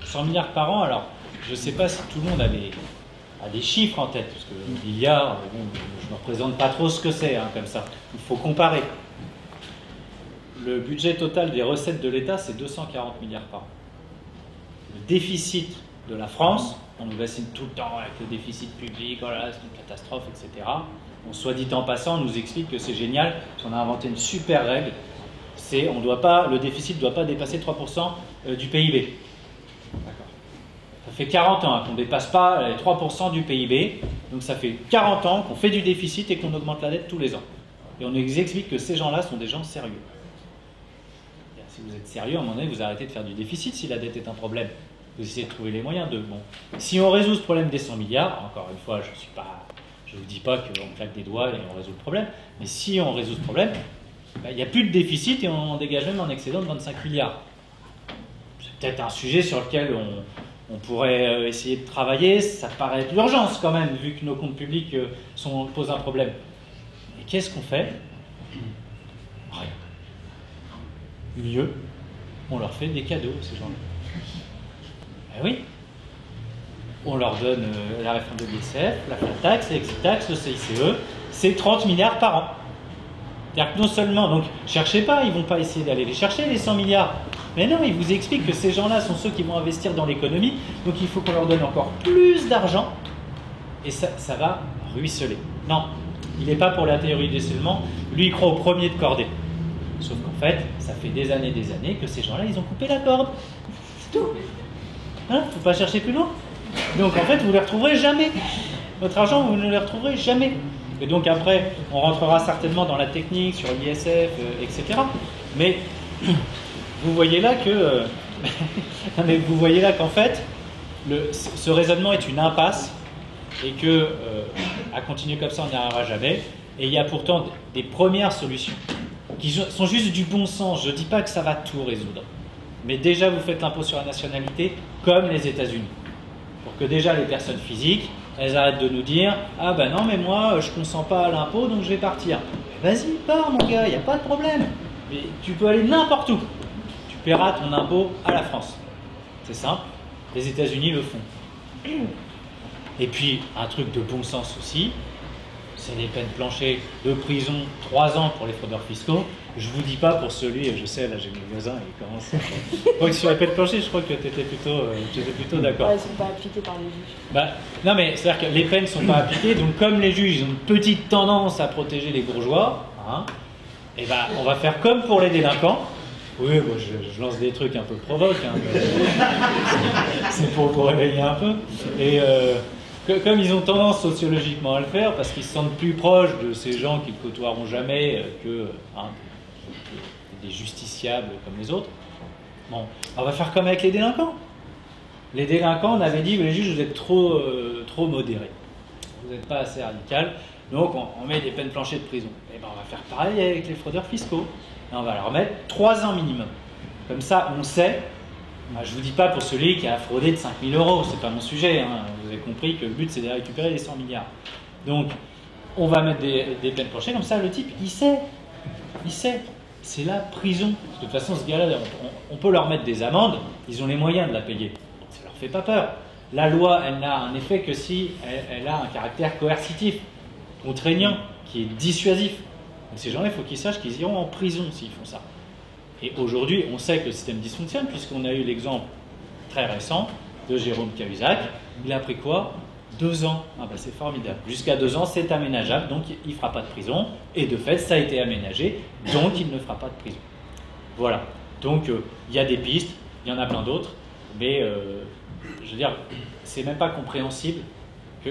100 milliards par an, alors je ne sais pas si tout le monde a des chiffres en tête, parce que milliards, bon, je ne me représente pas trop ce que c'est, hein, comme ça. Il faut comparer. Le budget total des recettes de l'État, c'est 240 milliards par an. Le déficit de la France, on nous bassine tout le temps avec le déficit public, voilà, c'est une catastrophe, etc. Bon, soit dit en passant, on nous explique que c'est génial, on a inventé une super règle, c'est le déficit ne doit pas dépasser 3% du PIB. D'accord. Ça fait 40 ans qu'on ne dépasse pas les 3% du PIB, donc ça fait 40 ans qu'on fait du déficit et qu'on augmente la dette tous les ans. Et on nous explique que ces gens-là sont des gens sérieux. Si vous êtes sérieux, à un moment donné, vous arrêtez de faire du déficit si la dette est un problème. Vous essayez de trouver les moyens de... Bon. Si on résout ce problème des 100 milliards, encore une fois, je ne vous dis pas qu'on claque des doigts et on résout le problème, mais si on résout ce problème, il n'y a plus de déficit et on dégage même un excédent de 25 milliards. C'est peut-être un sujet sur lequel on pourrait essayer de travailler, ça paraît être l'urgence quand même, vu que nos comptes publics posent un problème. Et qu'est-ce qu'on fait? Rien. Mieux, on leur fait des cadeaux, ces gens-là. Ben oui. On leur donne la réforme de l'ISF, la flat tax, l'exit tax, le CICE, c'est 30 milliards par an. C'est-à-dire que non seulement, donc cherchez pas, ils ne vont pas essayer d'aller les chercher, les 100 milliards. Mais non, ils vous expliquent que ces gens-là sont ceux qui vont investir dans l'économie, donc il faut qu'on leur donne encore plus d'argent, et ça va ruisseler. Non, il n'est pas pour la théorie du décèlement, lui il croit au premier de cordée. Sauf qu'en fait, ça fait des années que ces gens-là, ils ont coupé la corde. C'est tout. Hein, faut pas chercher plus loin. Donc en fait, vous ne les retrouverez jamais. Votre argent, vous ne les retrouverez jamais. Et donc après, on rentrera certainement dans la technique, sur l'ISF, etc. Mais vous voyez là que... mais vous voyez là qu'en fait, ce raisonnement est une impasse et que à continuer comme ça, on n'y arrivera jamais. Et il y a pourtant des premières solutions qui sont juste du bon sens. Je ne dis pas que ça va tout résoudre. Mais déjà, vous faites l'impôt sur la nationalité comme les États-Unis. Pour que déjà les personnes physiques, elles arrêtent de nous dire « Ah ben non, mais moi, je ne consens pas à l'impôt, donc je vais partir. » Vas-y, pars mon gars, il n'y a pas de problème. Mais tu peux aller n'importe où. Tu paieras ton impôt à la France. C'est simple. Les États-Unis le font. Et puis, un truc de bon sens aussi, c'est les peines planchées de prison, 3 ans pour les fraudeurs fiscaux. Je vous dis pas pour celui, je sais, là j'ai mon voisin, il commence. Donc sur les peines planchées, je crois que tu étais plutôt d'accord. Ouais, elles ne sont pas appliquées par les juges. Bah, non mais c'est-à-dire que les peines ne sont pas appliquées, donc comme les juges ils ont une petite tendance à protéger les bourgeois, hein, et ben on va faire comme pour les délinquants. Oui, bon, je lance des trucs un peu provoques, hein, c'est pour vous réveiller un peu. Et comme ils ont tendance sociologiquement à le faire, parce qu'ils se sentent plus proches de ces gens qu'ils ne côtoieront jamais que des justiciables comme les autres, bon, on va faire comme avec les délinquants. Les délinquants, on avait dit, les juges, vous êtes trop modérés. Vous n'êtes pas assez radical, donc on met des peines planchées de prison. Et ben on va faire pareil avec les fraudeurs fiscaux. Et on va leur mettre 3 ans minimum. Comme ça, on sait. Je ne vous dis pas pour celui qui a fraudé de 5 000 €, c'est pas mon sujet. Hein. Vous avez compris que le but c'est de récupérer les 100 milliards. Donc, on va mettre des peines planchées, comme ça le type, il sait. C'est la prison. De toute façon, ce gars-là, on peut leur mettre des amendes, ils ont les moyens de la payer. Ça leur fait pas peur. La loi, elle n'a un effet que si elle a un caractère coercitif, contraignant, qui est dissuasif. Donc ces gens-là, il faut qu'ils sachent qu'ils iront en prison s'ils font ça. Et aujourd'hui, on sait que le système dysfonctionne, puisqu'on a eu l'exemple très récent de Jérôme Cahuzac. Il a pris quoi? 2 ans. Ah ben c'est formidable. Jusqu'à 2 ans, c'est aménageable, donc il ne fera pas de prison. Et de fait, ça a été aménagé, donc il ne fera pas de prison. Voilà. Donc il y a des pistes, il y en a plein d'autres, mais je veux dire, c'est même pas compréhensible que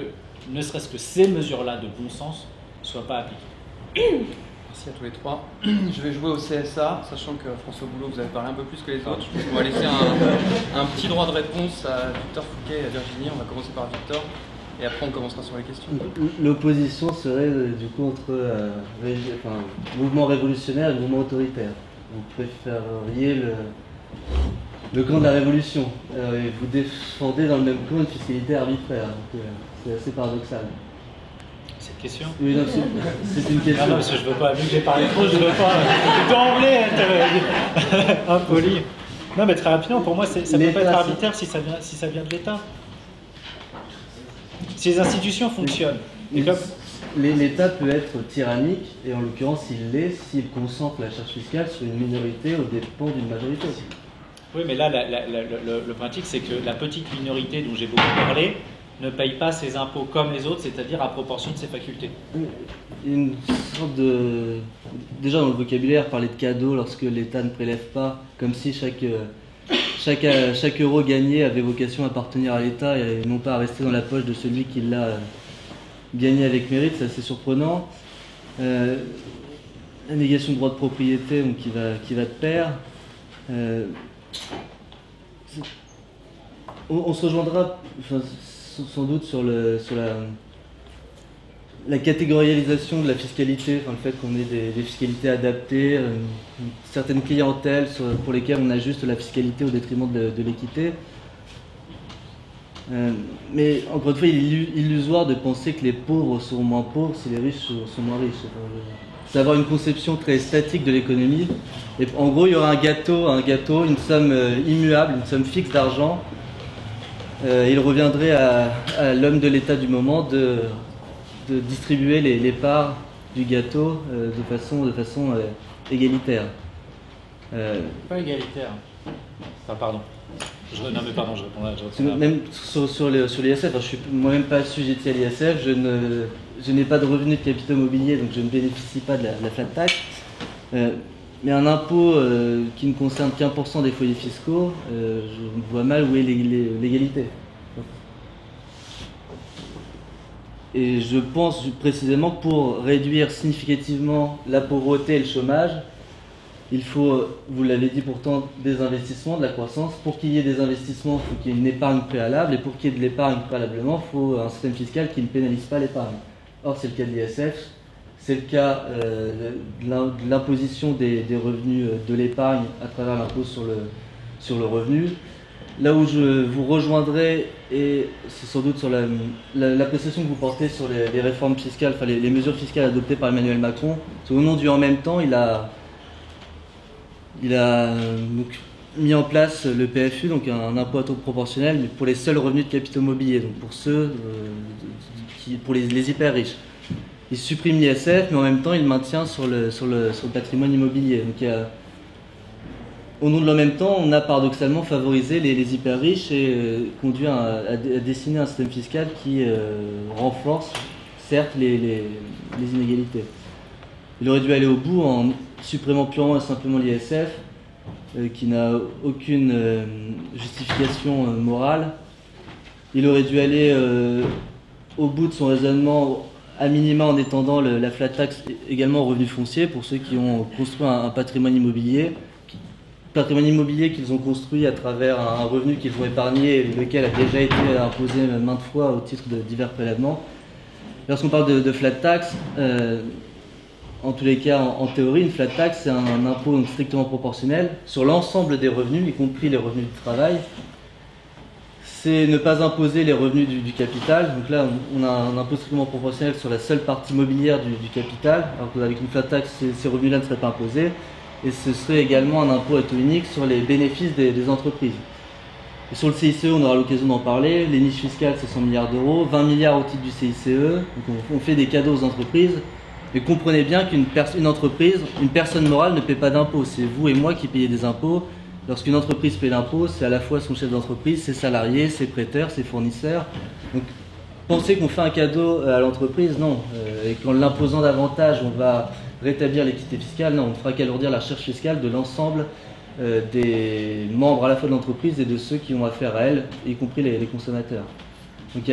ne serait-ce que ces mesures-là de bon sens ne soient pas appliquées. Merci à tous les trois. Je vais jouer au CSA, sachant que François Boulot, vous avez parlé un peu plus que les autres. Je pense qu'on va laisser un petit droit de réponse à Victor Fouquet et à Virginie. On va commencer par Victor et après on commencera sur les questions. L'opposition serait du coup entre mouvement révolutionnaire et mouvement autoritaire. Vous préféreriez le camp de la révolution et vous défendez dans le même camp une fiscalité arbitraire. C'est assez paradoxal. C'est une question? Oui, c'est une question. Ah non, parce que je veux pas, vu que j'ai parlé trop, je veux pas d'emblée être impoli. Non, mais très rapidement, pour moi, ça ne peut pas être arbitraire si ça vient de l'État. Si les institutions fonctionnent. L'État peut être tyrannique, et en l'occurrence, il l'est s'il concentre la charge fiscale sur une minorité aux dépens d'une majorité. Oui, mais là, le principe, c'est que la petite minorité dont j'ai beaucoup parlé ne paye pas ses impôts comme les autres, c'est-à-dire à proportion de ses facultés. Une sorte de... Déjà dans le vocabulaire, parler de cadeau lorsque l'État ne prélève pas, comme si chaque euro gagné avait vocation à appartenir à l'État et non pas à rester dans la poche de celui qui l'a gagné avec mérite, c'est assez surprenant. La négation de droit de propriété donc, qui va de pair. On se rejoindra sans doute sur la catégorialisation de la fiscalité, le fait qu'on ait des fiscalités adaptées, certaines clientèles pour lesquelles on ajuste la fiscalité au détriment de l'équité. Mais encore une fois, il est illusoire de penser que les pauvres seront moins pauvres si les riches sont moins riches. C'est avoir une conception très statique de l'économie. Et en gros, il y aura un gâteau, une somme immuable, une somme fixe d'argent. Il reviendrait à l'homme de l'État du moment de distribuer les parts du gâteau de façon égalitaire. Pas égalitaire. Enfin, pardon. Non mais pardon, je réponds. Même sur l'ISF, je ne suis moi-même pas assujetti à l'ISF, je n'ai pas de revenus de capitaux mobiliers, donc je ne bénéficie pas de la flat tax. Mais un impôt qui ne concerne qu'1% des foyers fiscaux, je vois mal où est l'égalité. Et je pense précisément que pour réduire significativement la pauvreté et le chômage, il faut, vous l'avez dit pourtant, des investissements, de la croissance. Pour qu'il y ait des investissements, il faut qu'il y ait une épargne préalable. Et pour qu'il y ait de l'épargne préalablement, il faut un système fiscal qui ne pénalise pas l'épargne. Or, c'est le cas de l'ISF, c'est le cas de l'imposition des revenus de l'épargne à travers l'impôt sur le revenu. Là où je vous rejoindrai, et c'est sans doute sur l'appréciation que vous portez sur les réformes fiscales, enfin les mesures fiscales adoptées par Emmanuel Macron, au nom du en même temps, il a donc mis en place le PFU, donc un impôt à taux proportionnel, mais pour les seuls revenus de capitaux mobiliers, donc pour ceux pour les hyper riches. Il supprime l'ISF, mais en même temps il maintient sur le patrimoine immobilier. Donc au nom de l'en même temps, on a paradoxalement favorisé les hyper riches et conduit à dessiner un système fiscal qui renforce certes les inégalités. Il aurait dû aller au bout en supprimant purement et simplement l'ISF, qui n'a aucune justification morale. Il aurait dû aller au bout de son raisonnement, à minima en étendant la flat tax également aux revenus fonciers pour ceux qui ont construit un patrimoine immobilier qu'ils ont construit à travers un revenu qu'ils ont épargné, lequel a déjà été imposé maintes fois au titre de divers prélèvements. Lorsqu'on parle de flat tax, en tous les cas, en théorie, une flat tax, c'est un impôt strictement proportionnel sur l'ensemble des revenus, y compris les revenus du travail. C'est ne pas imposer les revenus du capital. Donc là, on a un impôt strictement proportionnel sur la seule partie mobilière du capital, alors qu'avec une flat tax, ces revenus-là ne seraient pas imposés. Et ce serait également un impôt à taux unique sur les bénéfices des entreprises. Et sur le CICE, on aura l'occasion d'en parler. Les niches fiscales, c'est 100 milliards d'euros, 20 milliards au titre du CICE. Donc on fait des cadeaux aux entreprises. Mais comprenez bien qu'une entreprise, une personne morale ne paie pas d'impôts. C'est vous et moi qui payez des impôts. Lorsqu'une entreprise paie l'impôt, c'est à la fois son chef d'entreprise, ses salariés, ses prêteurs, ses fournisseurs. Donc, penser qu'on fait un cadeau à l'entreprise, non. Et qu'en l'imposant davantage, on va rétablir l'équité fiscale, non. On ne fera qu'alourdir la charge fiscale de l'ensemble des membres à la fois de l'entreprise et de ceux qui ont affaire à elle, y compris les consommateurs. Donc,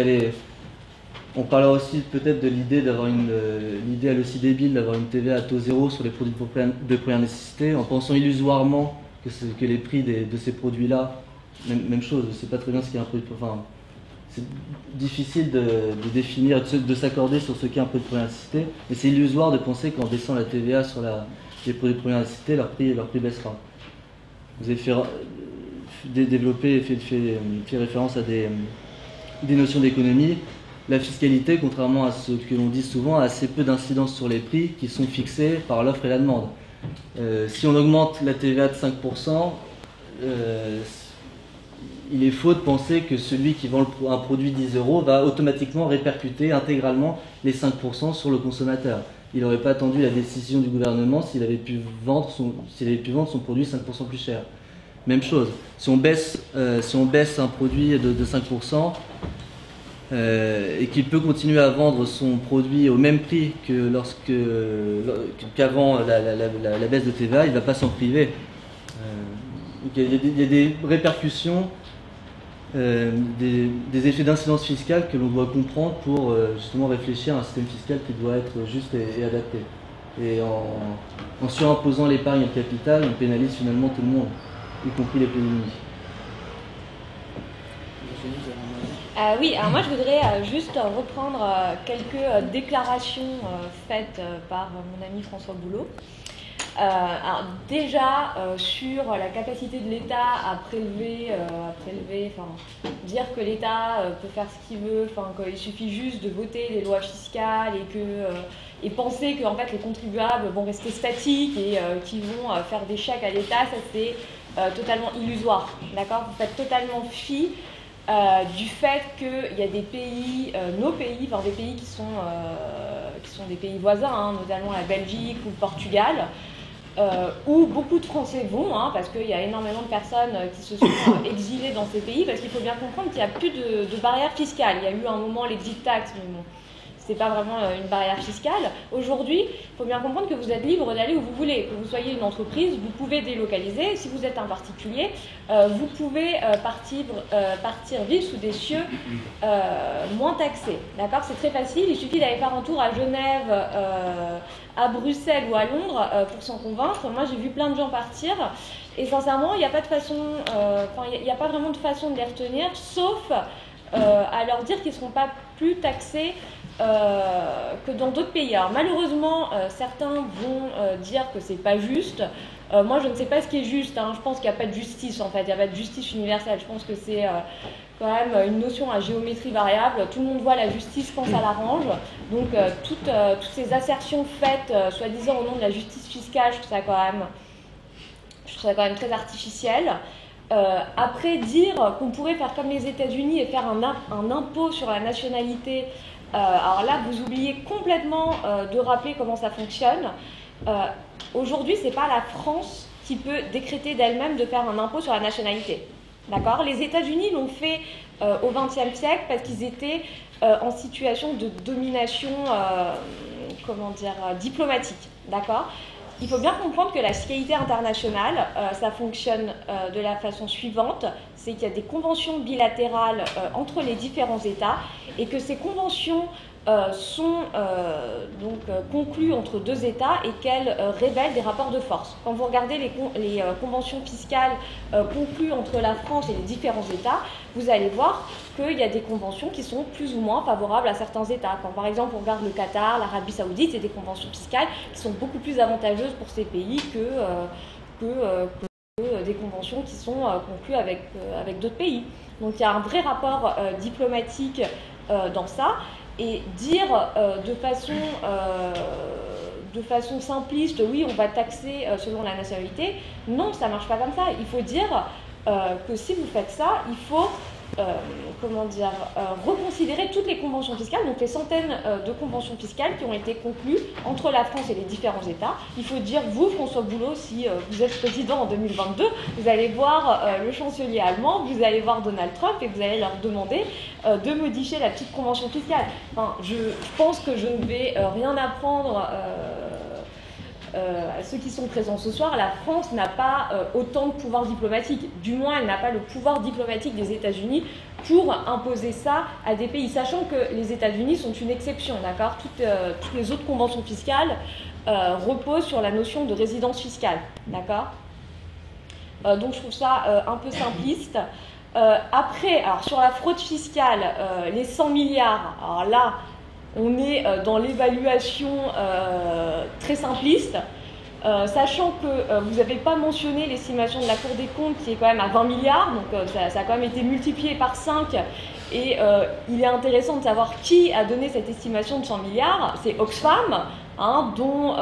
on parlera aussi peut-être de l'idée d'avoir l'idée elle aussi débile d'avoir une TVA à taux zéro sur les produits de première nécessité, en pensant illusoirement que les prix de ces produits-là, même chose, je ne sais pas très bien ce qu'est un produit de première nécessité. C'est difficile de définir, de s'accorder sur ce qu'est un produit de première nécessité, mais c'est illusoire de penser qu'en baissant la TVA sur les produits de première nécessité, leur prix baissera. Vous avez développé et fait référence à des notions d'économie. La fiscalité, contrairement à ce que l'on dit souvent, a assez peu d'incidence sur les prix qui sont fixés par l'offre et la demande. Si on augmente la TVA de 5%, il est faux de penser que celui qui vend un produit 10 € va automatiquement répercuter intégralement les 5% sur le consommateur. Il n'aurait pas attendu la décision du gouvernement s'il avait pu vendre son produit 5% plus cher. Même chose, si on baisse un produit de 5%, et qu'il peut continuer à vendre son produit au même prix qu'avant la baisse de TVA, il ne va pas s'en priver. Donc il y a des répercussions, des effets d'incidence fiscale que l'on doit comprendre pour justement réfléchir à un système fiscal qui doit être juste et adapté. Et en surimposant l'épargne et le capital, on pénalise finalement tout le monde, y compris les plus démunis. Oui, alors moi je voudrais juste reprendre quelques déclarations faites par mon ami François Boulot. Alors déjà sur la capacité de l'État à prélever, dire que l'État peut faire ce qu'il veut, qu'il suffit juste de voter des lois fiscales et penser que en fait les contribuables vont rester statiques et qu'ils vont faire des chèques à l'État, ça c'est totalement illusoire, d'accord ? Vous faites totalement fi du fait qu'il y a des pays, nos pays, des pays qui sont des pays voisins, notamment la Belgique ou le Portugal, où beaucoup de Français vont, parce qu'il y a énormément de personnes qui se sont exilées dans ces pays, parce qu'il faut bien comprendre qu'il n'y a plus de barrières fiscales. Il y a eu un moment l'exit tax, mais bon, c'est pas vraiment une barrière fiscale. Aujourd'hui, il faut bien comprendre que vous êtes libre d'aller où vous voulez. Que vous soyez une entreprise, vous pouvez délocaliser. Si vous êtes un particulier, vous pouvez partir vivre sous des cieux moins taxés. D'accord ? C'est très facile. Il suffit d'aller faire un tour à Genève, à Bruxelles ou à Londres pour s'en convaincre. Moi, j'ai vu plein de gens partir. Et sincèrement, il n'y a pas de façon, il n'y a pas vraiment de façon de les retenir, sauf à leur dire qu'ils ne seront pas plus taxés que dans d'autres pays. Alors malheureusement, certains vont dire que c'est pas juste. Moi, je ne sais pas ce qui est juste. Je pense qu'il n'y a pas de justice en fait. Il n'y a pas de justice universelle. Je pense que c'est quand même une notion à géométrie variable. Tout le monde voit la justice quand ça l'arrange. Donc toutes ces assertions faites, soi-disant au nom de la justice fiscale, je trouve ça quand même très artificiel. Après, dire qu'on pourrait faire comme les États-Unis et faire un impôt sur la nationalité. Alors là, vous oubliez complètement de rappeler comment ça fonctionne. Aujourd'hui, ce n'est pas la France qui peut décréter d'elle-même de faire un impôt sur la nationalité. D'accord ? Les États-Unis l'ont fait au XXe siècle parce qu'ils étaient en situation de domination diplomatique. D'accord ? Il faut bien comprendre que la fiscalité internationale, ça fonctionne de la façon suivante, c'est qu'il y a des conventions bilatérales entre les différents États et que ces conventions sont conclues entre deux États et qu'elles révèlent des rapports de force. Quand vous regardez les conventions fiscales conclues entre la France et les différents États, vous allez voir qu'il y a des conventions qui sont plus ou moins favorables à certains États. Quand par exemple on regarde le Qatar, l'Arabie Saoudite, c'est des conventions fiscales qui sont beaucoup plus avantageuses pour ces pays que des conventions qui sont conclues avec d'autres pays. Donc il y a un vrai rapport diplomatique dans ça. Et dire de façon simpliste, oui, on va taxer selon la nationalité, non, ça ne marche pas comme ça. Il faut dire que si vous faites ça, il faut comment dire, reconsidérer toutes les conventions fiscales, donc les centaines de conventions fiscales qui ont été conclues entre la France et les différents États. Il faut dire, vous, François Boulot, si vous êtes président en 2022, vous allez voir le chancelier allemand, vous allez voir Donald Trump et vous allez leur demander de modifier la petite convention fiscale. Enfin, je pense que je ne vais rien apprendre à ceux qui sont présents ce soir. La France n'a pas autant de pouvoir diplomatique, du moins elle n'a pas le pouvoir diplomatique des États-Unis pour imposer ça à des pays, sachant que les États-Unis sont une exception, d'accord. Toutes les autres conventions fiscales reposent sur la notion de résidence fiscale, d'accord. Donc je trouve ça un peu simpliste. Après, alors sur la fraude fiscale, les 100 milliards, alors là, on est dans l'évaluation très simpliste, sachant que vous n'avez pas mentionné l'estimation de la Cour des comptes qui est quand même à 20 milliards, donc ça a quand même été multiplié par 5, et il est intéressant de savoir qui a donné cette estimation de 100 milliards, c'est Oxfam, hein, dont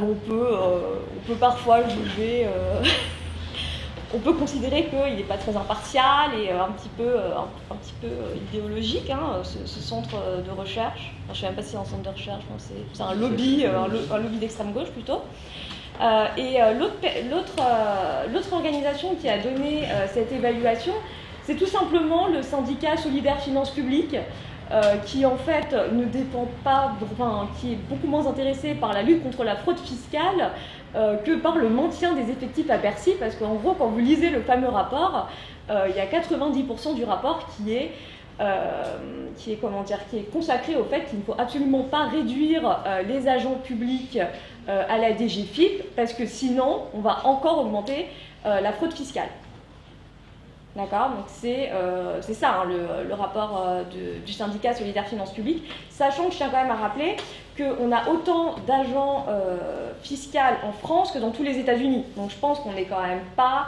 on peut parfois juger... On peut considérer qu'il n'est pas très impartial et un petit peu idéologique, hein, ce centre de recherche. Enfin, je ne sais même pas si c'est un centre de recherche, c'est un lobby, un lobby d'extrême gauche plutôt. Et l'autre organisation qui a donné cette évaluation, c'est tout simplement le syndicat Solidaires Finances Publiques, qui en fait ne dépend pas, enfin, qui est beaucoup moins intéressé par la lutte contre la fraude fiscale que par le maintien des effectifs à Bercy, parce qu'en gros, quand vous lisez le fameux rapport, il y a 90% du rapport qui est consacré au fait qu'il ne faut absolument pas réduire les agents publics à la DGFiP, parce que sinon, on va encore augmenter la fraude fiscale. D'accord, donc c'est ça, hein, le rapport du syndicat Solidaires Finances Publiques, sachant que je tiens quand même à rappeler qu'on a autant d'agents fiscaux en France que dans tous les États-Unis. Donc je pense qu'on n'est quand même pas...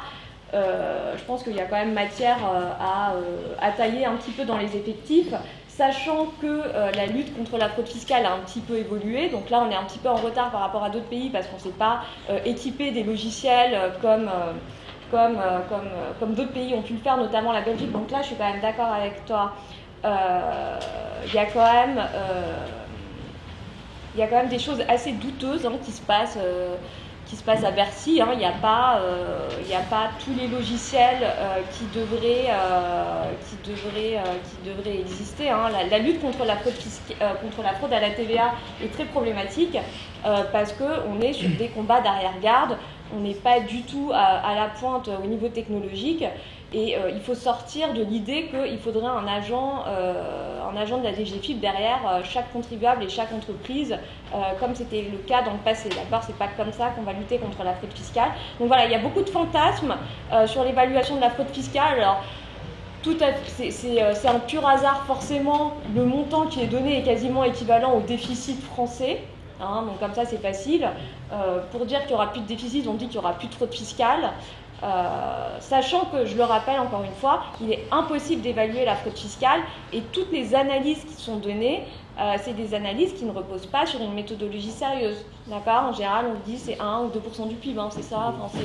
je pense qu'il y a quand même matière à tailler un petit peu dans les effectifs, sachant que la lutte contre la fraude fiscale a un petit peu évolué. Donc là, on est un petit peu en retard par rapport à d'autres pays parce qu'on ne s'est pas équipé des logiciels comme d'autres pays ont pu le faire, notamment la Belgique. Donc là, je suis quand même d'accord avec toi. Il y a quand même des choses assez douteuses, hein, qui se passent à Bercy. Hein. Il n'y a pas tous les logiciels qui devraient exister. Hein. La lutte contre la fraude à la TVA est très problématique parce qu'on est sur des combats d'arrière-garde. On n'est pas du tout à la pointe au niveau technologique et il faut sortir de l'idée qu'il faudrait un agent de la DGFiP derrière chaque contribuable et chaque entreprise, comme c'était le cas dans le passé. D'accord, c'est pas comme ça qu'on va lutter contre la fraude fiscale. Donc voilà, il y a beaucoup de fantasmes sur l'évaluation de la fraude fiscale. Alors, c'est un pur hasard forcément. Le montant qui est donné est quasiment équivalent au déficit français. Hein, donc comme ça c'est facile. Pour dire qu'il n'y aura plus de déficit, on dit qu'il n'y aura plus de fraude fiscale. Sachant que, je le rappelle encore une fois, il est impossible d'évaluer la fraude fiscale et toutes les analyses qui sont données, c'est des analyses qui ne reposent pas sur une méthodologie sérieuse. D'accord ? En général, on dit c'est 1 ou 2% du PIB, hein, c'est ça. Enfin,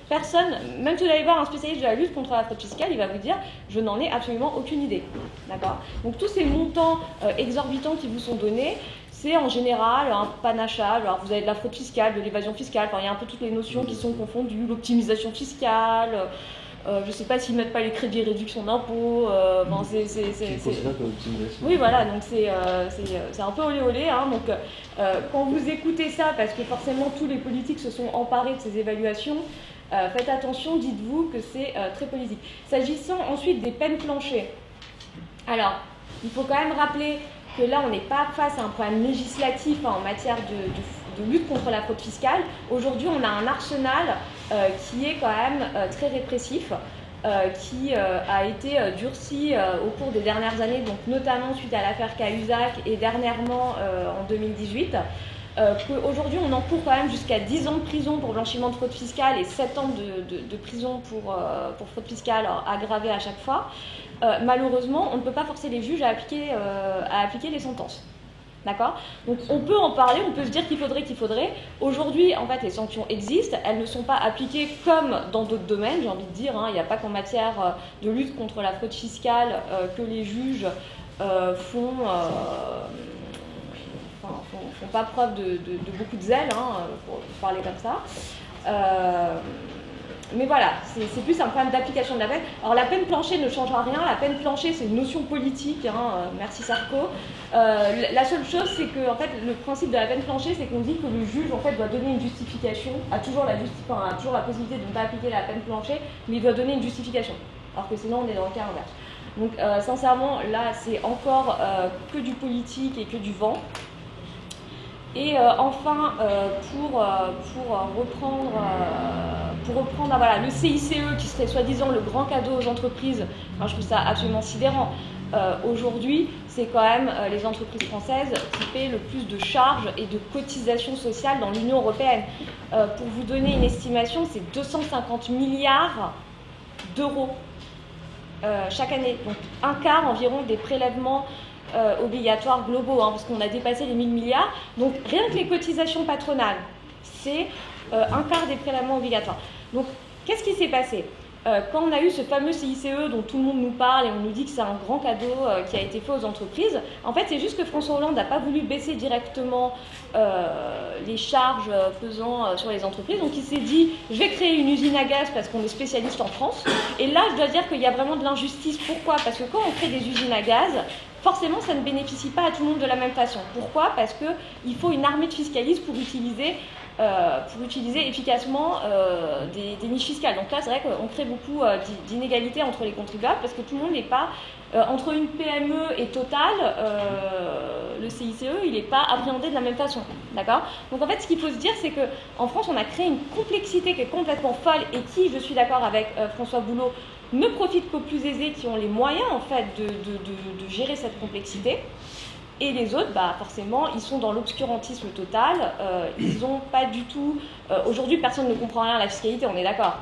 personne, même si vous allez voir un spécialiste de la lutte contre la fraude fiscale, il va vous dire je n'en ai absolument aucune idée. D'accord ? Donc tous ces montants exorbitants qui vous sont donnés, c'est en général un panachage. Alors vous avez de la fraude fiscale, de l'évasion fiscale, enfin, il y a un peu toutes les notions qui sont confondues, l'optimisation fiscale, je ne sais pas s'ils ne mettent pas les crédits et réductions d'impôts. Oui, voilà, donc c'est un peu olé olé. Hein, donc quand vous écoutez ça, parce que forcément tous les politiques se sont emparés de ces évaluations, faites attention, dites-vous que c'est très politique. S'agissant ensuite des peines planchers, alors il faut quand même rappeler que là, on n'est pas face à un problème législatif, hein, en matière de lutte contre la fraude fiscale. Aujourd'hui, on a un arsenal qui est quand même très répressif, qui a été durci au cours des dernières années, donc notamment suite à l'affaire Cahuzac et dernièrement en 2018. Qu'aujourd'hui, on encourt quand même jusqu'à 10 ans de prison pour blanchiment de fraude fiscale et 7 ans de prison pour fraude fiscale aggravée à chaque fois. Malheureusement, on ne peut pas forcer les juges à appliquer les sentences. D'accord? Donc on peut en parler, on peut se dire qu'il faudrait. Aujourd'hui, en fait, les sanctions existent, elles ne sont pas appliquées comme dans d'autres domaines, j'ai envie de dire. Il n'y a pas qu'en matière de lutte contre la fraude fiscale que les juges font pas preuve de beaucoup de zèle, pour parler comme ça. Mais voilà, c'est plus un problème d'application de la peine. Alors la peine plancher ne changera rien, la peine plancher c'est une notion politique, merci Sarko. La seule chose c'est que en fait, le principe de la peine plancher c'est qu'on dit que le juge en fait, doit donner une justification, a toujours la possibilité de ne pas appliquer la peine plancher, mais il doit donner une justification, alors que sinon on est dans le cas inverse. Donc sincèrement là c'est encore que du politique et que du vent. Et enfin, pour reprendre voilà, le CICE qui serait soi-disant le grand cadeau aux entreprises, je trouve ça absolument sidérant. Aujourd'hui, c'est quand même les entreprises françaises qui paient le plus de charges et de cotisations sociales dans l'Union européenne. Pour vous donner une estimation, c'est 250 milliards d'euros chaque année. Donc un quart environ des prélèvements obligatoires globaux, parce qu'on a dépassé les 1000 milliards. Donc rien que les cotisations patronales, c'est un quart des prélèvements obligatoires. Donc qu'est-ce qui s'est passé quand on a eu ce fameux CICE dont tout le monde nous parle et on nous dit que c'est un grand cadeau qui a été fait aux entreprises, en fait c'est juste que François Hollande n'a pas voulu baisser directement les charges pesant sur les entreprises, donc il s'est dit je vais créer une usine à gaz parce qu'on est spécialiste en France, et là je dois dire qu'il y a vraiment de l'injustice. Pourquoi? Parce que quand on crée des usines à gaz, forcément ça ne bénéficie pas à tout le monde de la même façon. Pourquoi? Parce qu'il faut une armée de fiscalistes pour utiliser efficacement des niches fiscales. Donc là, c'est vrai qu'on crée beaucoup d'inégalités entre les contribuables parce que tout le monde n'est pas, entre une PME et Total, le CICE, il n'est pas appréhendé de la même façon. D'accord? Donc en fait, ce qu'il faut se dire, c'est qu'en France, on a créé une complexité qui est complètement folle et qui, je suis d'accord avec François Boulot, ne profite qu'aux plus aisés qui ont les moyens en fait de gérer cette complexité. Et les autres, forcément, ils sont dans l'obscurantisme total. Ils n'ont pas du tout... Aujourd'hui, personne ne comprend rien à la fiscalité, on est d'accord.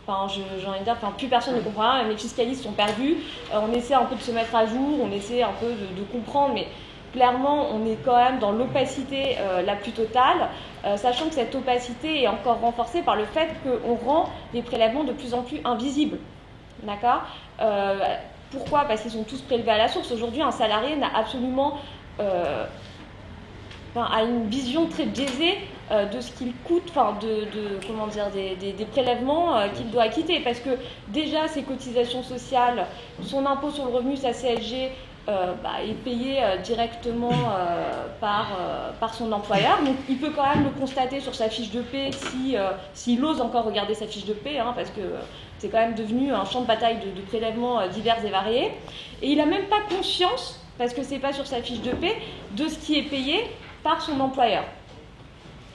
Enfin, j'ai envie de dire, plus personne ne comprend rien, même les fiscalistes sont perdus. On essaie un peu de se mettre à jour, on essaie un peu de comprendre, mais clairement, on est quand même dans l'opacité la plus totale, sachant que cette opacité est encore renforcée par le fait qu'on rend les prélèvements de plus en plus invisibles. D'accord? Pourquoi? Parce qu'ils sont tous prélevés à la source. Aujourd'hui, un salarié n'a absolument... a une vision très biaisée de ce qu'il coûte, comment dire, des prélèvements qu'il doit acquitter. Parce que déjà, ses cotisations sociales, son impôt sur le revenu, sa CSG, est payé directement par son employeur. Donc il peut quand même le constater sur sa fiche de paie s'il ose encore regarder sa fiche de paie, parce que c'est quand même devenu un champ de bataille de prélèvements divers et variés. Et il n'a même pas conscience, parce que c'est pas sur sa fiche de paie, de ce qui est payé par son employeur.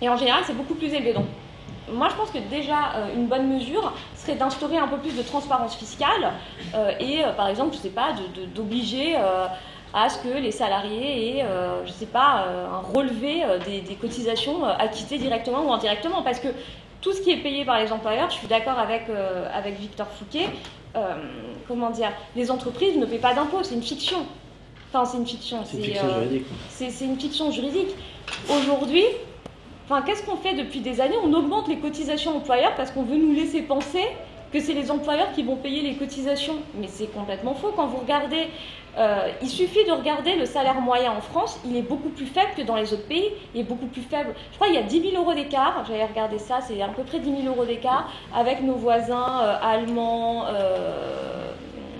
Et en général, c'est beaucoup plus élevé. Donc, moi, je pense que déjà, une bonne mesure serait d'instaurer un peu plus de transparence fiscale et, par exemple, je sais pas, d'obliger à ce que les salariés aient, je sais pas, un relevé des cotisations acquittées directement ou indirectement. Parce que tout ce qui est payé par les employeurs, je suis d'accord avec Victor Fouquet, comment dire, les entreprises ne paient pas d'impôts, c'est une fiction. Enfin, c'est une fiction. C'est une fiction juridique. C'est une fiction juridique. Aujourd'hui, qu'est-ce qu'on fait depuis des années? On augmente les cotisations employeurs parce qu'on veut nous laisser penser que c'est les employeurs qui vont payer les cotisations. Mais c'est complètement faux. Quand vous regardez, il suffit de regarder le salaire moyen en France, il est beaucoup plus faible que dans les autres pays. Il est beaucoup plus faible. Je crois qu'il y a 10 000 euros d'écart. J'avais regardé ça, c'est à peu près 10 000 euros d'écart avec nos voisins allemands,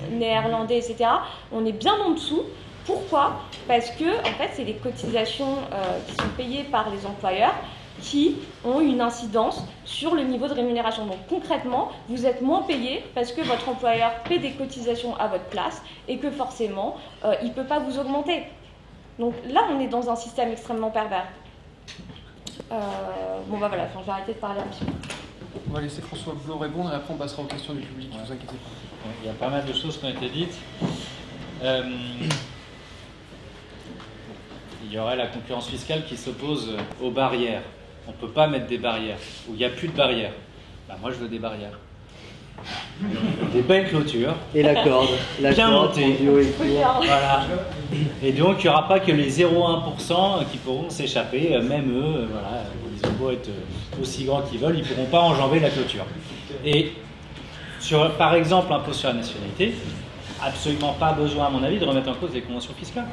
néerlandais, etc. On est bien en dessous. Pourquoi? Parce que en fait, c'est les cotisations qui sont payées par les employeurs qui ont une incidence sur le niveau de rémunération. Donc concrètement, vous êtes moins payé parce que votre employeur paie des cotisations à votre place et que forcément, il ne peut pas vous augmenter. Donc là, on est dans un système extrêmement pervers. Voilà, je vais arrêter de parler un petit peu. On va laisser François Boulot répondre et après on passera aux questions du public, ne vous inquiétez pas. Il y a pas mal de choses qui ont été dites. Il y aurait la concurrence fiscale qui s'oppose aux barrières. On ne peut pas mettre des barrières, ou il n'y a plus de barrières. Moi, je veux des barrières. des belles clôtures. Et la corde. La Bien corde, montée. en duo et court. Voilà. Et donc, il n'y aura pas que les 0,1% qui pourront s'échapper, même eux, voilà, ils ont beau être aussi grands qu'ils veulent, ils ne pourront pas enjamber la clôture. Et sur, par exemple, l'impôt sur la nationalité, absolument pas besoin, à mon avis, de remettre en cause les conventions fiscales.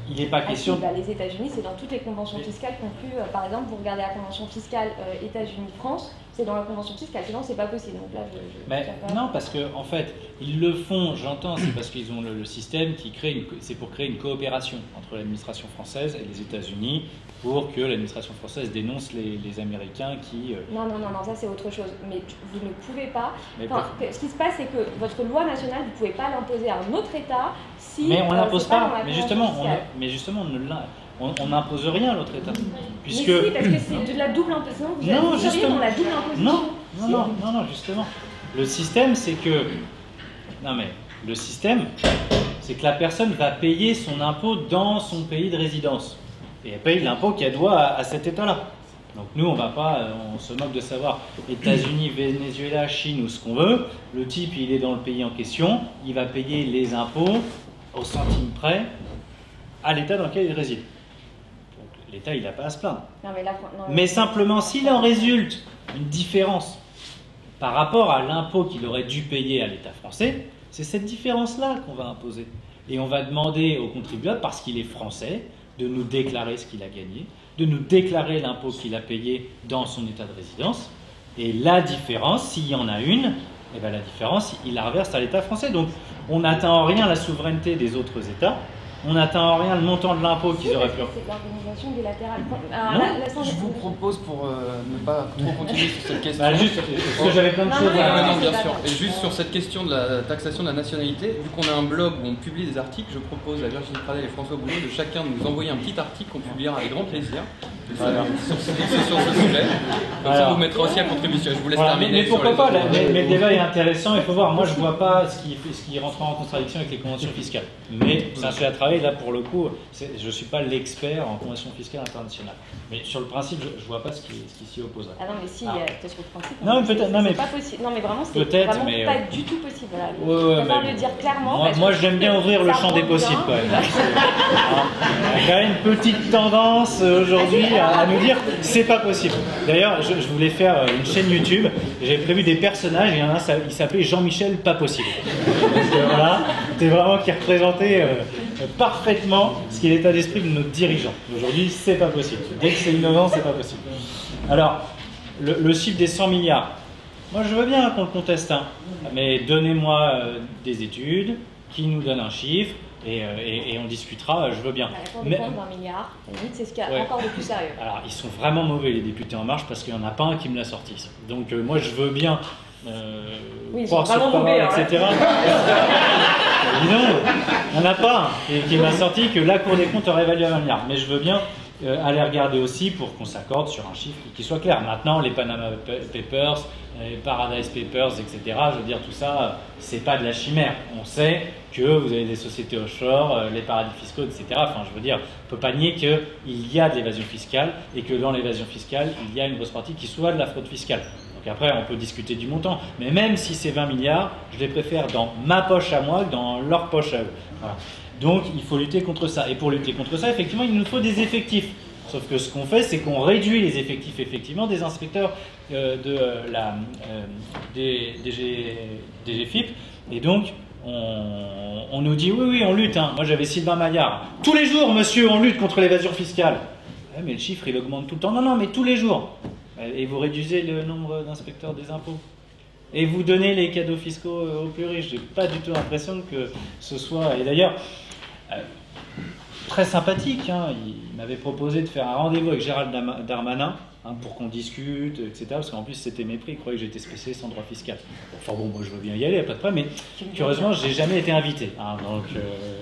Il n'est pas question... Les États-Unis, c'est dans toutes les conventions fiscales conclues. Par exemple, vous regardez la convention fiscale États-Unis-France, c'est dans la convention fiscale, sinon c'est pas possible. Donc là, Mais non, parce qu'en en fait, ils le font, j'entends, c'est parce qu'ils ont le système qui crée, c'est pour créer une coopération entre l'administration française et les États-Unis pour que l'administration française dénonce les Américains qui... Non, ça c'est autre chose. Mais vous ne pouvez pas... ce qui se passe, c'est que votre loi nationale, vous ne pouvez pas l'imposer à un autre État si... Mais on ne l'impose pas, mais justement, on n'impose rien à l'autre État. Puisque... Mais si, parce que c'est de la double imposition. Non, justement. Dans la double imposition. Non, justement. Le système, c'est que... Non, mais le système, c'est que la personne va payer son impôt dans son pays de résidence. Et elle paye l'impôt qu'elle doit à cet État-là. Donc nous, on va pas, on se moque de savoir États-Unis, Venezuela, Chine ou ce qu'on veut. Le type, il est dans le pays en question, il va payer les impôts au centime près à l'État dans lequel il réside. Donc l'État, il n'a pas à se plaindre. Mais simplement, s'il en résulte une différence par rapport à l'impôt qu'il aurait dû payer à l'État français, c'est cette différence-là qu'on va imposer. Et on va demander au contribuable, parce qu'il est français, de nous déclarer ce qu'il a gagné, de nous déclarer l'impôt qu'il a payé dans son état de résidence. Et la différence, s'il y en a une, eh bien la différence, il la reverse à l'État français. Donc on n'atteint en rien la souveraineté des autres États, on n'atteint en rien le montant de l'impôt qu'ils auraient pu... C'est de l'organisation bilatérale. Je vous propose, pour ne pas trop continuer sur cette question... juste, parce que j'avais plein de choses à... bien sûr. Et juste sur cette question de la taxation de la nationalité, vu qu'on a un blog où on publie des articles, je propose à Virginie Pradel et François Boulot de chacun de nous envoyer un petit article qu'on publiera avec grand plaisir sur ce sujet. Comme ça, vous mettrez aussi à contribution. Je vous laisse terminer. Mais pourquoi pas, mais le débat est intéressant, il faut voir. Moi, je ne vois pas ce qui rentre en contradiction avec les conventions fiscales. Mais c'est un sujet à travailler. Là, pour le coup, je ne suis pas l'expert en convention fiscale internationale. Mais sur le principe, je ne vois pas ce qui s'y oppose. Ah non, mais si, peut-être sur le principe. Non, mais peut-être. C'est pas possible. Non, mais vraiment, c'est vraiment pas du tout possible. Voilà. Je préfère le dire clairement. Moi, j'aime bien ouvrir le champ des possibles, quand même. Il y a quand même une petite tendance aujourd'hui à nous dire c'est pas possible. D'ailleurs, je voulais faire une chaîne YouTube. J'ai prévu des personnages. Il y en a un, il s'appelait Jean-Michel Pas Possible. Donc voilà, c'était vraiment qui représentait parfaitement ce qui est l'état d'esprit de nos dirigeants. Aujourd'hui, c'est pas possible. Dès que c'est innovant, c'est pas possible. Alors, le chiffre des 100 milliards. Moi, je veux bien qu'on le conteste, hein, mais donnez-moi des études qui nous donnent un chiffre et on discutera, je veux bien. La Cour des comptes d'1 milliard, c'est ce qu'il y a encore de plus sérieux. Alors, ils sont vraiment mauvais, les députés En Marche, parce qu'il n'y en a pas un qui me l'a sorti. Donc, moi, je veux bien croire sur parole, etc. Dis donc, il n'y en a pas un qui m'a sorti que la Cour des comptes aurait évalué à 1 milliard. Mais je veux bien aller regarder aussi pour qu'on s'accorde sur un chiffre qui soit clair. Maintenant, les Panama Papers, les Paradise Papers, etc., je veux dire, tout ça, c'est pas de la chimère. On sait que vous avez des sociétés offshore, les paradis fiscaux, etc. Enfin, je veux dire, on ne peut pas nier qu'il y a de l'évasion fiscale et que dans l'évasion fiscale, il y a une grosse partie qui soit de la fraude fiscale. Donc après, on peut discuter du montant. Mais même si c'est 20 milliards, je les préfère dans ma poche à moi que dans leur poche à eux. Voilà. Donc, il faut lutter contre ça. Et pour lutter contre ça, effectivement, il nous faut des effectifs. Sauf que ce qu'on fait, c'est qu'on réduit les effectifs, effectivement, des inspecteurs des DGFIP. Et donc, on nous dit, oui, on lutte. Hein. Moi, j'avais Sylvain Maillard. Tous les jours, monsieur, on lutte contre l'évasion fiscale. Ouais, mais le chiffre, il augmente tout le temps. Non, mais tous les jours. Et vous réduisez le nombre d'inspecteurs des impôts. Et vous donnez les cadeaux fiscaux aux plus riches. J'ai pas du tout l'impression que ce soit... Et d'ailleurs, très sympathique, hein, il m'avait proposé de faire un rendez-vous avec Gérald Darmanin pour qu'on discute, etc. Parce qu'en plus, c'était mépris. Il croyait que j'étais spécialiste en droit fiscal. Enfin bon, moi je veux bien y aller, pas de problème. Mais curieusement, je n'ai jamais été invité. Hein, donc,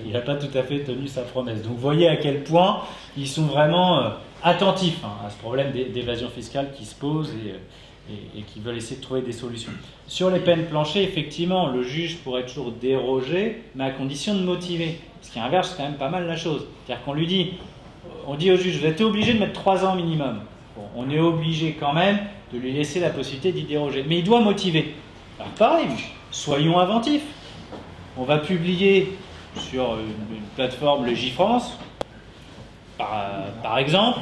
il n'a pas tout à fait tenu sa promesse. Donc, vous voyez à quel point ils sont vraiment attentifs à ce problème d'évasion fiscale qui se pose et qui veulent essayer de trouver des solutions. Sur les peines planchées, effectivement, le juge pourrait toujours déroger, mais à condition de motiver. Ce qui inverse quand même pas mal la chose. C'est-à-dire qu'on lui dit, on dit au juge, vous êtes obligé de mettre 3 ans minimum. Bon, on est obligé quand même de lui laisser la possibilité d'y déroger. Mais il doit motiver. Alors pareil, soyons inventifs. On va publier sur une plateforme Légifrance, par exemple,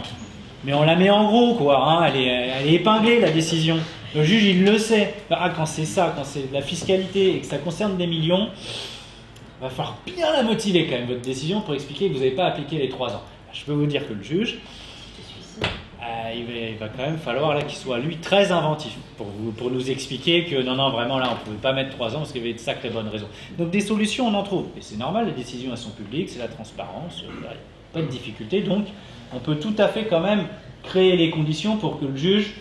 mais on la met en gros, quoi. Hein, elle est épinglée, la décision. Le juge, il le sait. Ah, quand c'est ça, quand c'est de la fiscalité et que ça concerne des millions, il va falloir bien la motiver quand même, votre décision, pour expliquer que vous n'avez pas appliqué les 3 ans. Je peux vous dire que le juge, il va quand même falloir qu'il soit, lui, très inventif pour nous expliquer que non, vraiment, là, on ne pouvait pas mettre 3 ans parce qu'il y avait de sacrées bonnes raisons. Donc des solutions, on en trouve. Et c'est normal, les décisions, elles sont publiques, c'est la transparence, il n'y a pas de difficulté. Donc, on peut tout à fait quand même créer les conditions pour que le juge,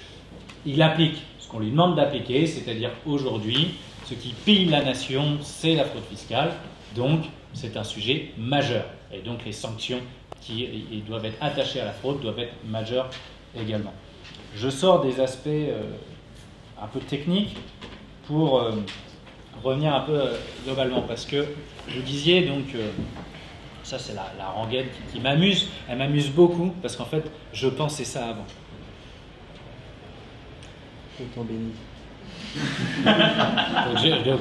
il applique ce qu'on lui demande d'appliquer, c'est-à-dire aujourd'hui, ce qui pille la nation, c'est la fraude fiscale. Donc, c'est un sujet majeur. Et donc, les sanctions qui doivent être attachées à la fraude doivent être majeures également. Je sors des aspects un peu techniques pour revenir un peu globalement, parce que vous disiez donc, ça c'est la rengaine qui m'amuse, elle m'amuse beaucoup, parce qu'en fait, je pensais ça avant. Autant béni.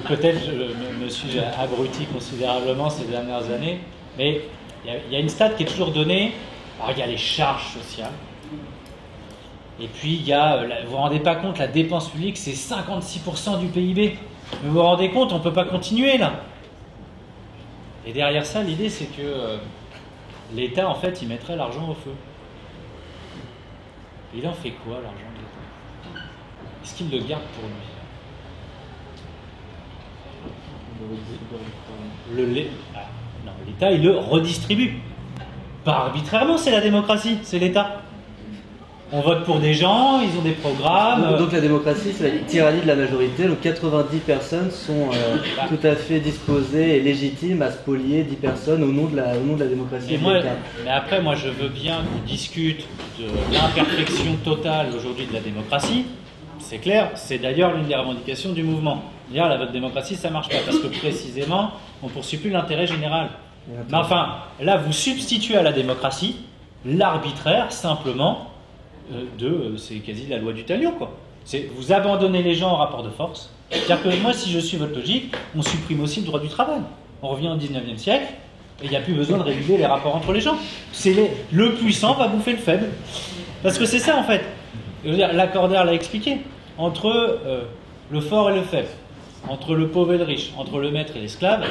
Peut-être je me suis abruti considérablement ces dernières années, mais il y a une stat qui est toujours donnée. Alors, il y a les charges sociales, et puis il y a, vous ne vous rendez pas compte, la dépense publique, c'est 56% du PIB. Mais vous vous rendez compte, on ne peut pas continuer là. Et derrière ça, l'idée c'est que l'État, en fait, il mettrait l'argent au feu. Il en fait quoi, l'argent de l'État? Est-ce qu'il le garde pour lui? Non, l'État, il le redistribue. Pas arbitrairement, c'est la démocratie, c'est l'État. On vote pour des gens, ils ont des programmes. Donc la démocratie, c'est la tyrannie de la majorité. Donc 90 personnes sont tout à fait disposées et légitimes à spolier 10 personnes au nom de la démocratie. Mais après, moi, je veux bien qu'on discute de l'imperfection totale aujourd'hui de la démocratie. C'est clair, c'est d'ailleurs l'une des revendications du mouvement. Dire, votre démocratie, ça ne marche pas, parce que précisément, on ne poursuit plus l'intérêt général. Mais enfin, là, vous substituez à la démocratie l'arbitraire, simplement, c'est quasi la loi du talion, quoi. Vous abandonnez les gens au rapport de force. C'est-à-dire que moi, si je suis votre logique, on supprime aussi le droit du travail. On revient au 19e siècle, et il n'y a plus besoin de réguler les rapports entre les gens. Le puissant va bouffer le faible. Parce que c'est ça, en fait. Je veux dire, Lacordaire l'a expliqué. Entre le fort et le faible, entre le pauvre et le riche, entre le maître et l'esclave,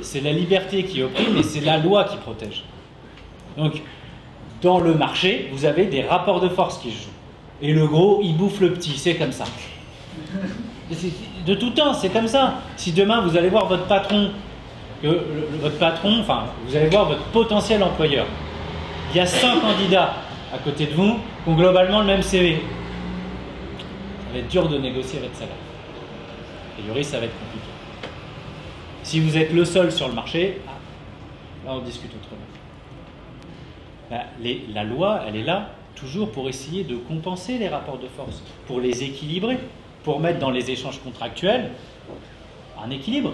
c'est la liberté qui opprime et c'est la loi qui protège. Donc, dans le marché, vous avez des rapports de force qui se jouent. Et le gros, il bouffe le petit, c'est comme ça. De tout temps, c'est comme ça. Si demain, vous allez voir votre patron, vous allez voir votre potentiel employeur, il y a 100 candidats à côté de vous qui ont globalement le même CV. Ça va être dur de négocier votre salaire. A priori, ça va être compliqué. Si vous êtes le seul sur le marché, là on discute autrement. La loi, elle est là toujours pour essayer de compenser les rapports de force, pour les équilibrer, pour mettre dans les échanges contractuels un équilibre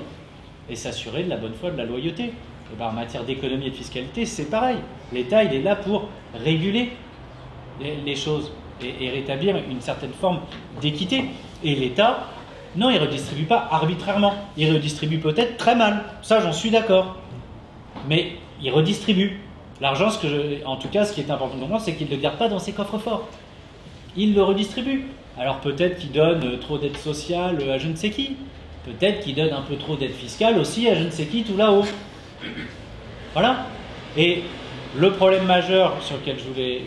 et s'assurer de la bonne foi, de la loyauté. Et en matière d'économie et de fiscalité, c'est pareil. L'État, il est là pour réguler les choses et rétablir une certaine forme d'équité. Et l'État, non, il ne redistribue pas arbitrairement. Il redistribue peut-être très mal. Ça, j'en suis d'accord. Mais il redistribue. L'argent, en tout cas, ce qui est important pour moi, c'est qu'il ne le garde pas dans ses coffres forts. Il le redistribue. Alors peut-être qu'il donne trop d'aide sociale à je ne sais qui. Peut-être qu'il donne un peu trop d'aide fiscale aussi à je ne sais qui tout là-haut. Voilà. Et le problème majeur sur lequel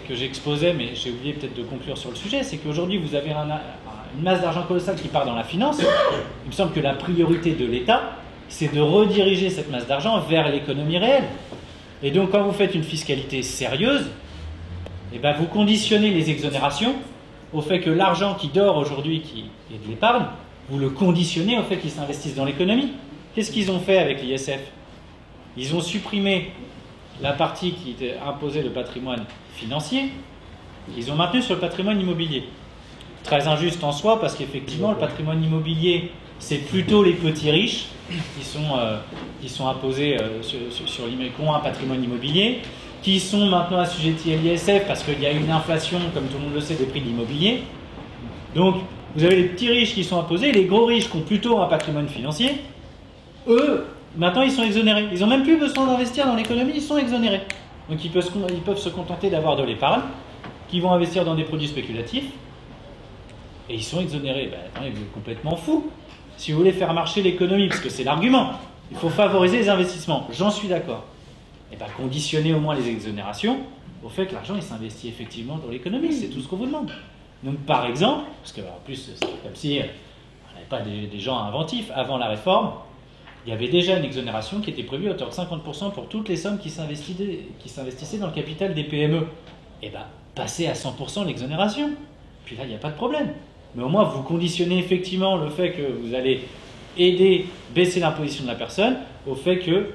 que j'exposais, mais j'ai oublié peut-être de conclure sur le sujet, c'est qu'aujourd'hui vous avez une masse d'argent colossale qui part dans la finance. Il me semble que la priorité de l'État, c'est de rediriger cette masse d'argent vers l'économie réelle. Et donc quand vous faites une fiscalité sérieuse, eh ben, vous conditionnez les exonérations au fait que l'argent qui dort aujourd'hui, qui est de l'épargne, vous le conditionnez au fait qu'ils s'investissent dans l'économie. Qu'est-ce qu'ils ont fait avec l'ISF? Ils ont supprimé la partie qui imposait le patrimoine financier, ils ont maintenu sur le patrimoine immobilier. Très injuste en soi, parce qu'effectivement, le patrimoine immobilier, c'est plutôt les petits riches qui sont imposés sur l'immobilier, qui ont un patrimoine immobilier, qui sont maintenant assujettis à l'ISF, parce qu'il y a une inflation, comme tout le monde le sait, des prix de l'immobilier. Donc, Vous avez les petits riches qui sont imposés, les gros riches qui ont plutôt un patrimoine financier, eux, maintenant ils sont exonérés. Ils n'ont même plus besoin d'investir dans l'économie, ils sont exonérés. Donc ils peuvent se contenter d'avoir de l'épargne, qui vont investir dans des produits spéculatifs, et ils sont exonérés. Ben, attendez, vous êtes complètement fou. Si vous voulez faire marcher l'économie, parce que c'est l'argument, il faut favoriser les investissements, j'en suis d'accord. Et bien conditionner au moins les exonérations au fait que l'argent il s'investit effectivement dans l'économie, c'est tout ce qu'on vous demande. Donc par exemple, parce que en plus c'est comme si on n'avait pas des gens inventifs, avant la réforme, il y avait déjà une exonération qui était prévue à hauteur de 50% pour toutes les sommes qui s'investissaient dans le capital des PME. Et bien passez à 100% l'exonération, puis là il n'y a pas de problème. Mais au moins vous conditionnez effectivement le fait que vous allez aider, baisser l'imposition de la personne, au fait que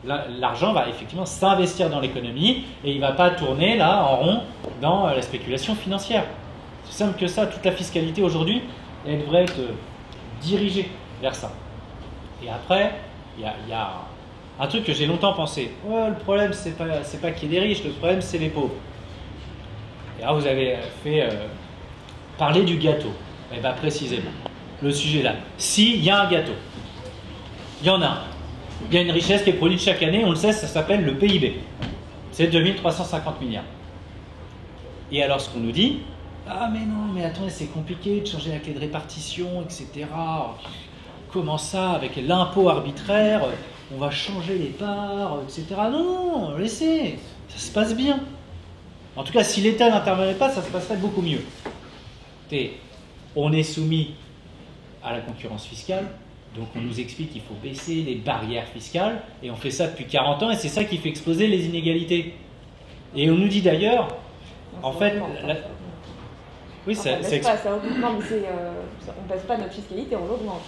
l'argent va effectivement s'investir dans l'économie et il ne va pas tourner là en rond dans la spéculation financière. C'est simple que ça, toute la fiscalité aujourd'hui, elle devrait être dirigée vers ça. Et après, il y a un truc que j'ai longtemps pensé. Oh, le problème, c'est pas qu'il y ait des riches, le problème, c'est les pauvres. Et là, vous avez fait parler du gâteau. Et bien précisément, le sujet là. S'il y a un gâteau, il y en a un. Il y a une richesse qui est produite chaque année, on le sait, ça s'appelle le PIB. C'est 2350 milliards. Et alors ce qu'on nous dit, ah mais non, mais attendez, c'est compliqué de changer la clé de répartition, etc. Comment ça, avec l'impôt arbitraire, on va changer les parts, etc. Non, non, laissez, ça se passe bien. En tout cas, si l'État n'intervenait pas, ça se passerait beaucoup mieux. On est soumis à la concurrence fiscale, donc on nous explique qu'il faut baisser les barrières fiscales, et on fait ça depuis 40 ans, et c'est ça qui fait exploser les inégalités. Et on nous dit d'ailleurs, en fait... Oui, ça baisse pas, ça augmente. Non, mais on ne baisse pas notre fiscalité, on l'augmente.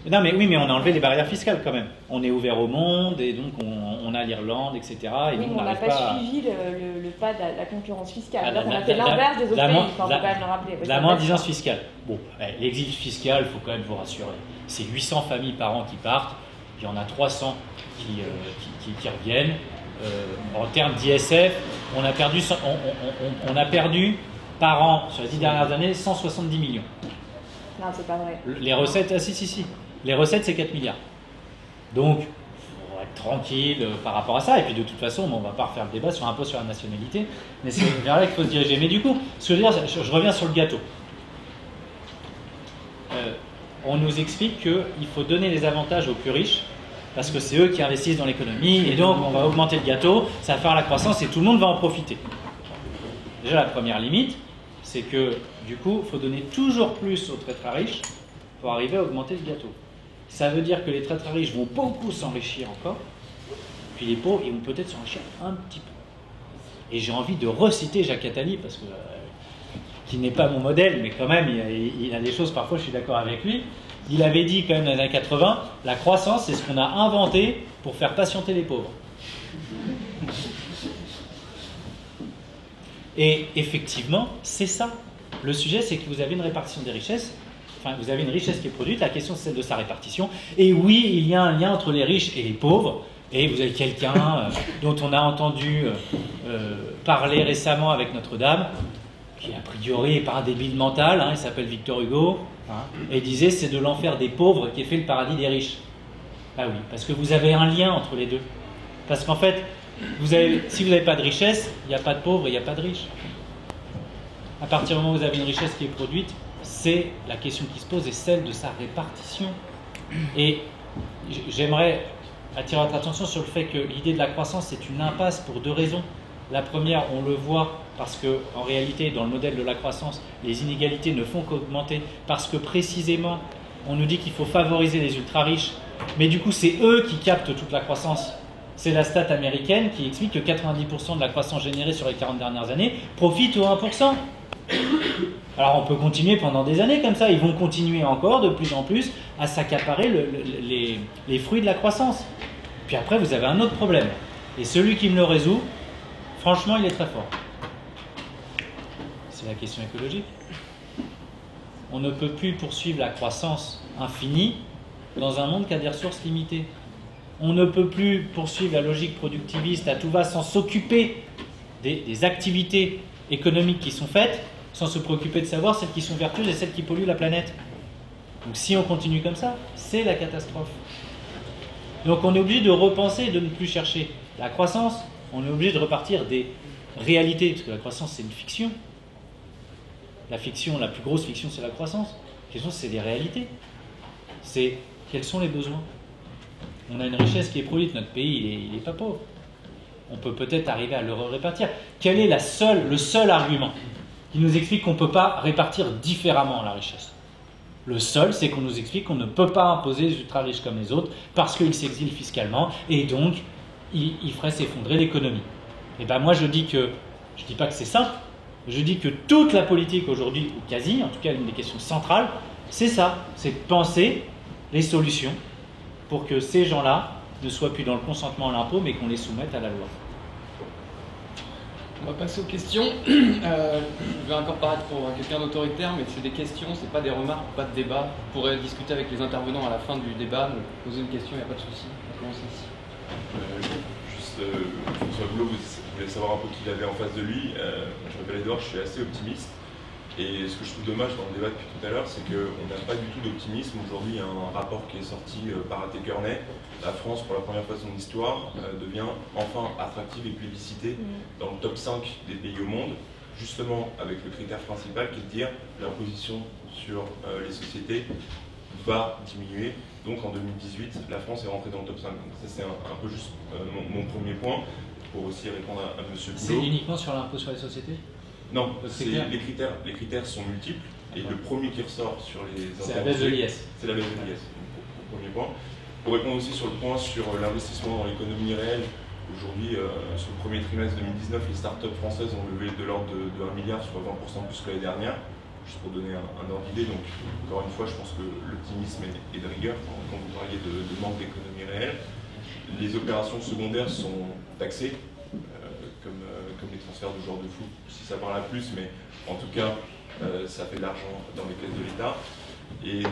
Non, mais oui, mais on a enlevé les barrières fiscales quand même. On est ouvert au monde, et donc on a l'Irlande, etc. Et oui, donc mais on n'a pas suivi le pas de la concurrence fiscale. On a fait l'inverse des autres pays, il faut quand même le rappeler. La moins-disance fiscale. Bon, l'exil fiscal, il faut quand même vous rassurer. C'est 800 familles par an qui partent, il y en a 300 qui reviennent. En termes d'ISF, on a perdu par an, sur les 10 dernières années, 170 millions. Non, c'est pas vrai. Les recettes, si. Les recettes, c'est 4 milliards. Donc, il faut être tranquille par rapport à ça. Et puis, de toute façon, on ne va pas refaire le débat sur l'impôt sur la nationalité. Mais c'est vers là qu'il faut se diriger. Mais du coup, ce que je veux dire, je reviens sur le gâteau. On nous explique qu'il faut donner les avantages aux plus riches parce que c'est eux qui investissent dans l'économie. Et donc, on va augmenter le gâteau, ça va faire la croissance et tout le monde va en profiter. Déjà, la première limite, c'est que, du coup, il faut donner toujours plus aux très très riches pour arriver à augmenter le gâteau. Ça veut dire que les très très riches vont beaucoup s'enrichir encore, puis les pauvres, ils vont peut-être s'enrichir un petit peu. Et j'ai envie de reciter Jacques Attali, parce que, qui n'est pas mon modèle, mais quand même, il a des choses, parfois je suis d'accord avec lui. Il avait dit quand même dans les années 80, la croissance, c'est ce qu'on a inventé pour faire patienter les pauvres. Et effectivement, c'est ça. Le sujet, c'est que vous avez une répartition des richesses, enfin, vous avez une richesse qui est produite, la question c'est celle de sa répartition. Et oui, il y a un lien entre les riches et les pauvres. Et vous avez quelqu'un dont on a entendu parler récemment avec Notre-Dame, qui a priori n'est pas un débile mental, il s'appelle Victor Hugo, et il disait c'est de l'enfer des pauvres qui est fait le paradis des riches. Ah oui, parce que vous avez un lien entre les deux. Parce qu'en fait, si vous n'avez pas de richesse, il n'y a pas de pauvres, il n'y a pas de riches. À partir du moment où vous avez une richesse qui est produite, c'est la question qui se pose et celle de sa répartition. Et j'aimerais attirer votre attention sur le fait que l'idée de la croissance c'est une impasse pour deux raisons. La première, on le voit parce qu'en réalité, dans le modèle de la croissance, les inégalités ne font qu'augmenter parce que précisément, on nous dit qu'il faut favoriser les ultra-riches, mais du coup, c'est eux qui captent toute la croissance. C'est la stat américaine qui explique que 90% de la croissance générée sur les 40 dernières années profite aux 1%. Alors on peut continuer pendant des années comme ça, ils vont continuer encore de plus en plus à s'accaparer les fruits de la croissance. Puis après, vous avez un autre problème. Et celui qui me le résout, franchement, il est très fort. C'est la question écologique. On ne peut plus poursuivre la croissance infinie dans un monde qui a des ressources limitées. On ne peut plus poursuivre la logique productiviste à tout va sans s'occuper des activités économiques qui sont faites sans se préoccuper de savoir celles qui sont vertueuses et celles qui polluent la planète. Donc si on continue comme ça, c'est la catastrophe. Donc on est obligé de repenser et de ne plus chercher la croissance, on est obligé de repartir des réalités, parce que la croissance c'est une fiction. La fiction, la plus grosse fiction c'est la croissance. La question c'est des réalités. C'est quels sont les besoins. On a une richesse qui est produite, notre pays il est pas pauvre. On peut peut-être arriver à le répartir. Quel est le seul argument qui nous explique qu'on ne peut pas répartir différemment la richesse? Le seul, c'est qu'on nous explique qu'on ne peut pas imposer les ultra riches comme les autres parce qu'ils s'exilent fiscalement et donc ils feraient s'effondrer l'économie. Et ben moi je dis pas que c'est simple, je dis que toute la politique aujourd'hui, ou quasi, en tout cas une des questions centrales, c'est ça, c'est de penser les solutions pour que ces gens-là ne soient plus dans le consentement à l'impôt mais qu'on les soumette à la loi. On va passer aux questions. Je vais encore paraître pour quelqu'un d'autoritaire, mais c'est des questions, c'est pas des remarques, pas de débat. Vous pourrez discuter avec les intervenants à la fin du débat, donc poser une question, il n'y a pas de souci. On va commencer ici. François Boulot, vous voulez savoir un peu qui il avait en face de lui. Je m'appelle Edouard, je suis assez optimiste. Et ce que je trouve dommage dans le débat depuis tout à l'heure, c'est qu'on n'a pas du tout d'optimisme. Aujourd'hui, il y a un rapport qui est sorti par A.T. Kearney. La France, pour la première fois de son histoire, devient enfin attractive et plébiscitée dans le top 5 des pays au monde, justement avec le critère principal qui est de dire l'imposition sur les sociétés va diminuer. Donc en 2018, la France est rentrée dans le top 5. Donc ça, c'est un peu juste mon premier point, pour aussi répondre à M. Boulot. C'est uniquement sur l'impôt sur les sociétés? Non, les critères sont multiples et le premier qui ressort sur les... C'est la baisse de l'IS. C'est la baisse de l'IS, premier point. Pour répondre aussi sur le point sur l'investissement dans l'économie réelle, aujourd'hui, sur le premier trimestre 2019, les startups françaises ont levé de l'ordre de 1 milliard, soit 20% plus que l'année dernière, juste pour donner un ordre d'idée. Donc, encore une fois, je pense que l'optimisme est de rigueur quand vous parliez de manque d'économie réelle. Les opérations secondaires sont taxées, comme les transferts de joueurs de foot, si ça parle à plus, mais en tout cas, ça fait de l'argent dans les caisses de l'État. Et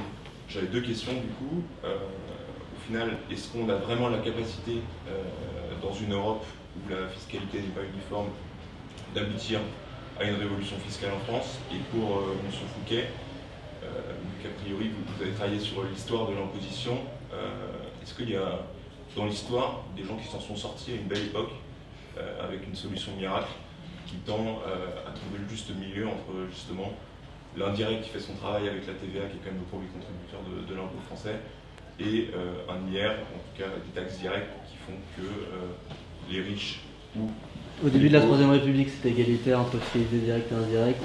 j'avais deux questions du coup. Au final, est-ce qu'on a vraiment la capacité, dans une Europe où la fiscalité n'est pas uniforme, d'aboutir à une révolution fiscale en France? Et pour M. Fouquet, vu qu'a priori vous avez travaillé sur l'histoire de l'imposition, est-ce qu'il y a dans l'histoire des gens qui s'en sont sortis à une belle époque, avec une solution miracle qui tend à trouver le juste milieu entre justement l'indirect qui fait son travail avec la TVA, qui est quand même le premier contributeur de l'impôt français, et un IR, en tout cas des taxes directes qui font que les riches ou... Au début de la Troisième République, c'était égalitaire entre fiscalité directe et indirecte.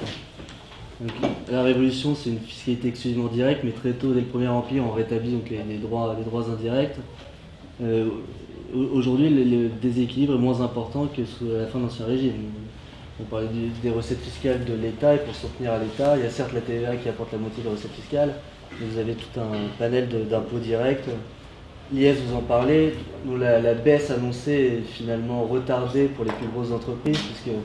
Donc, la Révolution, c'est une fiscalité exclusivement directe, mais très tôt, dès le Premier Empire, on rétablit donc les droits indirects. Aujourd'hui, le déséquilibre est moins important que sous la fin de l'Ancien Régime. On parlait des recettes fiscales de l'État, et pour soutenir à l'État, il y a certes la TVA qui apporte la moitié des recettes fiscales, mais vous avez tout un panel d'impôts directs. L'IS, vous en parlez, la baisse annoncée est finalement retardée pour les plus grosses entreprises, puisque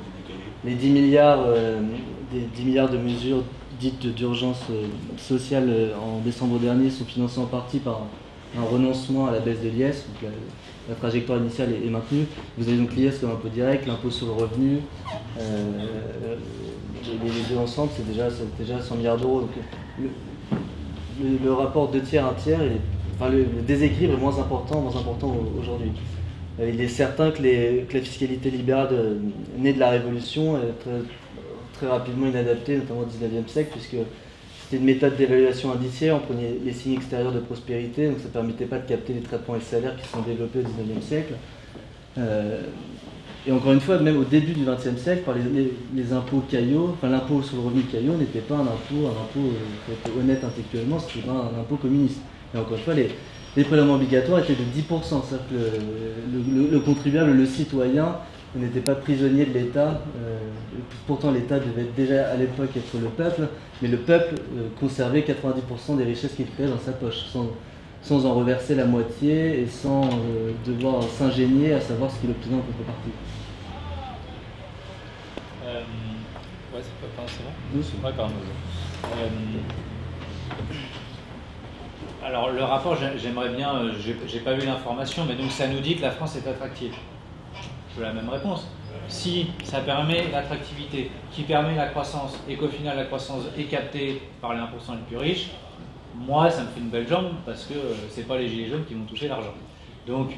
les 10 milliards de mesures dites d'urgence sociale en décembre dernier sont financées en partie par un renoncement à la baisse de l'IS, donc la trajectoire initiale est maintenue. Vous avez donc l'IS comme impôt direct, l'impôt sur le revenu, les deux ensemble, c'est déjà 100 milliards d'euros. Donc le rapport 2 tiers, 1 tiers, le déséquilibre est moins important aujourd'hui. Il est certain que la fiscalité libérale née de la Révolution est très rapidement inadaptée, notamment au XIXe siècle, puisque c'était une méthode d'évaluation indiciaire, on prenait les signes extérieurs de prospérité, donc ça ne permettait pas de capter les traitements et salaires qui se sont développés au XIXe siècle. Et encore une fois, même au début du XXe siècle, par les impôts caillots, l'impôt sur le revenu caillot n'était pas un impôt honnête intellectuellement, c'était pas un impôt communiste. Et encore une fois, les prélèvements obligatoires étaient de 10%, c'est-à-dire que le contribuable, le citoyen, n'était pas prisonnier de l'État. Pourtant, l'État devait déjà à l'époque être le peuple, mais le peuple conservait 90% des richesses qu'il créait dans sa poche, sans en reverser la moitié et sans devoir s'ingénier à savoir ce qu'il obtenait en contrepartie. Ouais, c'est pas c'est bon. Oui, c'est ouais, pardon. Alors le rapport, j'aimerais bien, j'ai pas vu l'information, mais donc ça nous dit que la France est attractive. je veux la même réponse. Si ça permet l'attractivité, qui permet la croissance, et qu'au final la croissance est captée par les 1% les plus riches, moi ça me fait une belle jambe parce que c'est pas les gilets jaunes qui vont toucher l'argent. Donc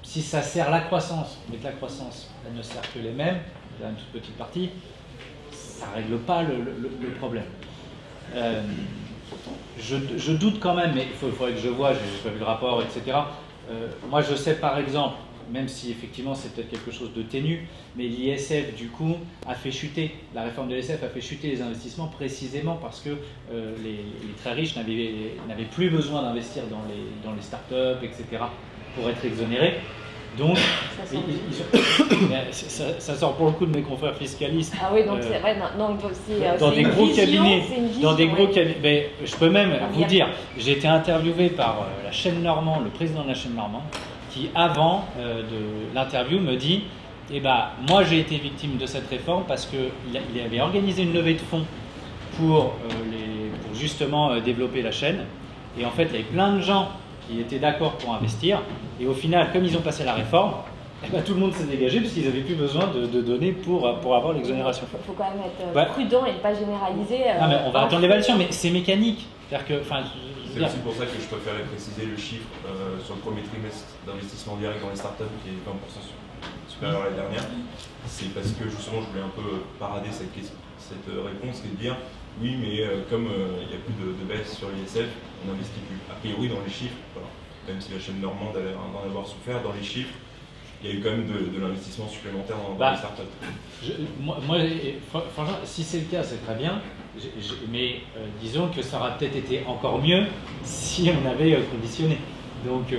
si ça sert la croissance, mais que la croissance elle ne sert que les mêmes, dans une toute petite partie, ça ne règle pas le problème. Je doute quand même, mais il faudrait que je vois, je n'ai pas vu le rapport, etc. Moi je sais par exemple, même si effectivement c'est peut-être quelque chose de ténu, mais l'ISF du coup a fait chuter, la réforme de l'ISF a fait chuter les investissements précisément parce que les très riches n'avaient plus besoin d'investir dans les startups, etc. pour être exonérés. Donc, ça sort pour le coup de mes confrères fiscalistes. Ah oui, donc c'est vrai, dans des gros cabinets, dans des gros cabinets. Mais je peux même vous dire, j'ai été interviewé par la chaîne Normand, le président de la chaîne Normand, qui avant de l'interview me dit, eh ben, moi j'ai été victime de cette réforme parce qu'il avait organisé une levée de fonds pour justement développer la chaîne. Et en fait, il y avait plein de gens qui étaient d'accord pour investir. Et au final, comme ils ont passé la réforme, eh ben, tout le monde s'est dégagé parce qu'ils n'avaient plus besoin de données pour avoir l'exonération. Il faut quand même être prudent et ne pas généraliser. Non, mais on va attendre l'évaluation, mais c'est mécanique. C'est aussi pour ça que je préférais préciser le chiffre sur le premier trimestre d'investissement direct dans les startups qui est 20% supérieur à la dernière. C'est parce que justement je voulais un peu parader cette réponse et dire oui, mais comme il n'y a plus de baisse sur l'ISF, on n'investit plus. A priori, dans les chiffres, voilà, même si la chaîne normande a l'air d'en avoir souffert, dans les chiffres, il y a eu quand même de l'investissement supplémentaire dans les startups. Franchement, si c'est le cas, c'est très bien. Mais disons que ça aurait peut-être été encore mieux si on avait conditionné. Donc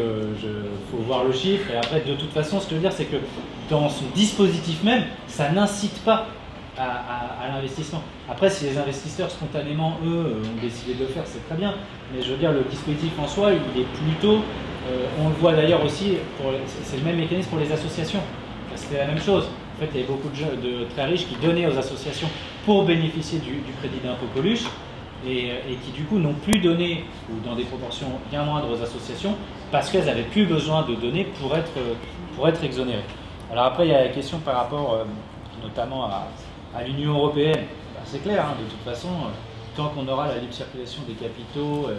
faut voir le chiffre. Et après, de toute façon, ce que je veux dire, c'est que dans son dispositif même, ça n'incite pas à l'investissement. Après, si les investisseurs spontanément, eux, ont décidé de le faire, c'est très bien. Mais je veux dire, le dispositif en soi, il est plutôt... on le voit d'ailleurs aussi, c'est le même mécanisme pour les associations. C'était la même chose. En fait, il y avait beaucoup de très riches qui donnaient aux associations pour bénéficier du crédit d'impôt Coluche et qui du coup n'ont plus donné, ou dans des proportions bien moindres aux associations, parce qu'elles n'avaient plus besoin de donner pour être exonérées. Alors après, il y a la question par rapport notamment à l'Union européenne. C'est clair, hein, de toute façon, tant qu'on aura la libre circulation des capitaux,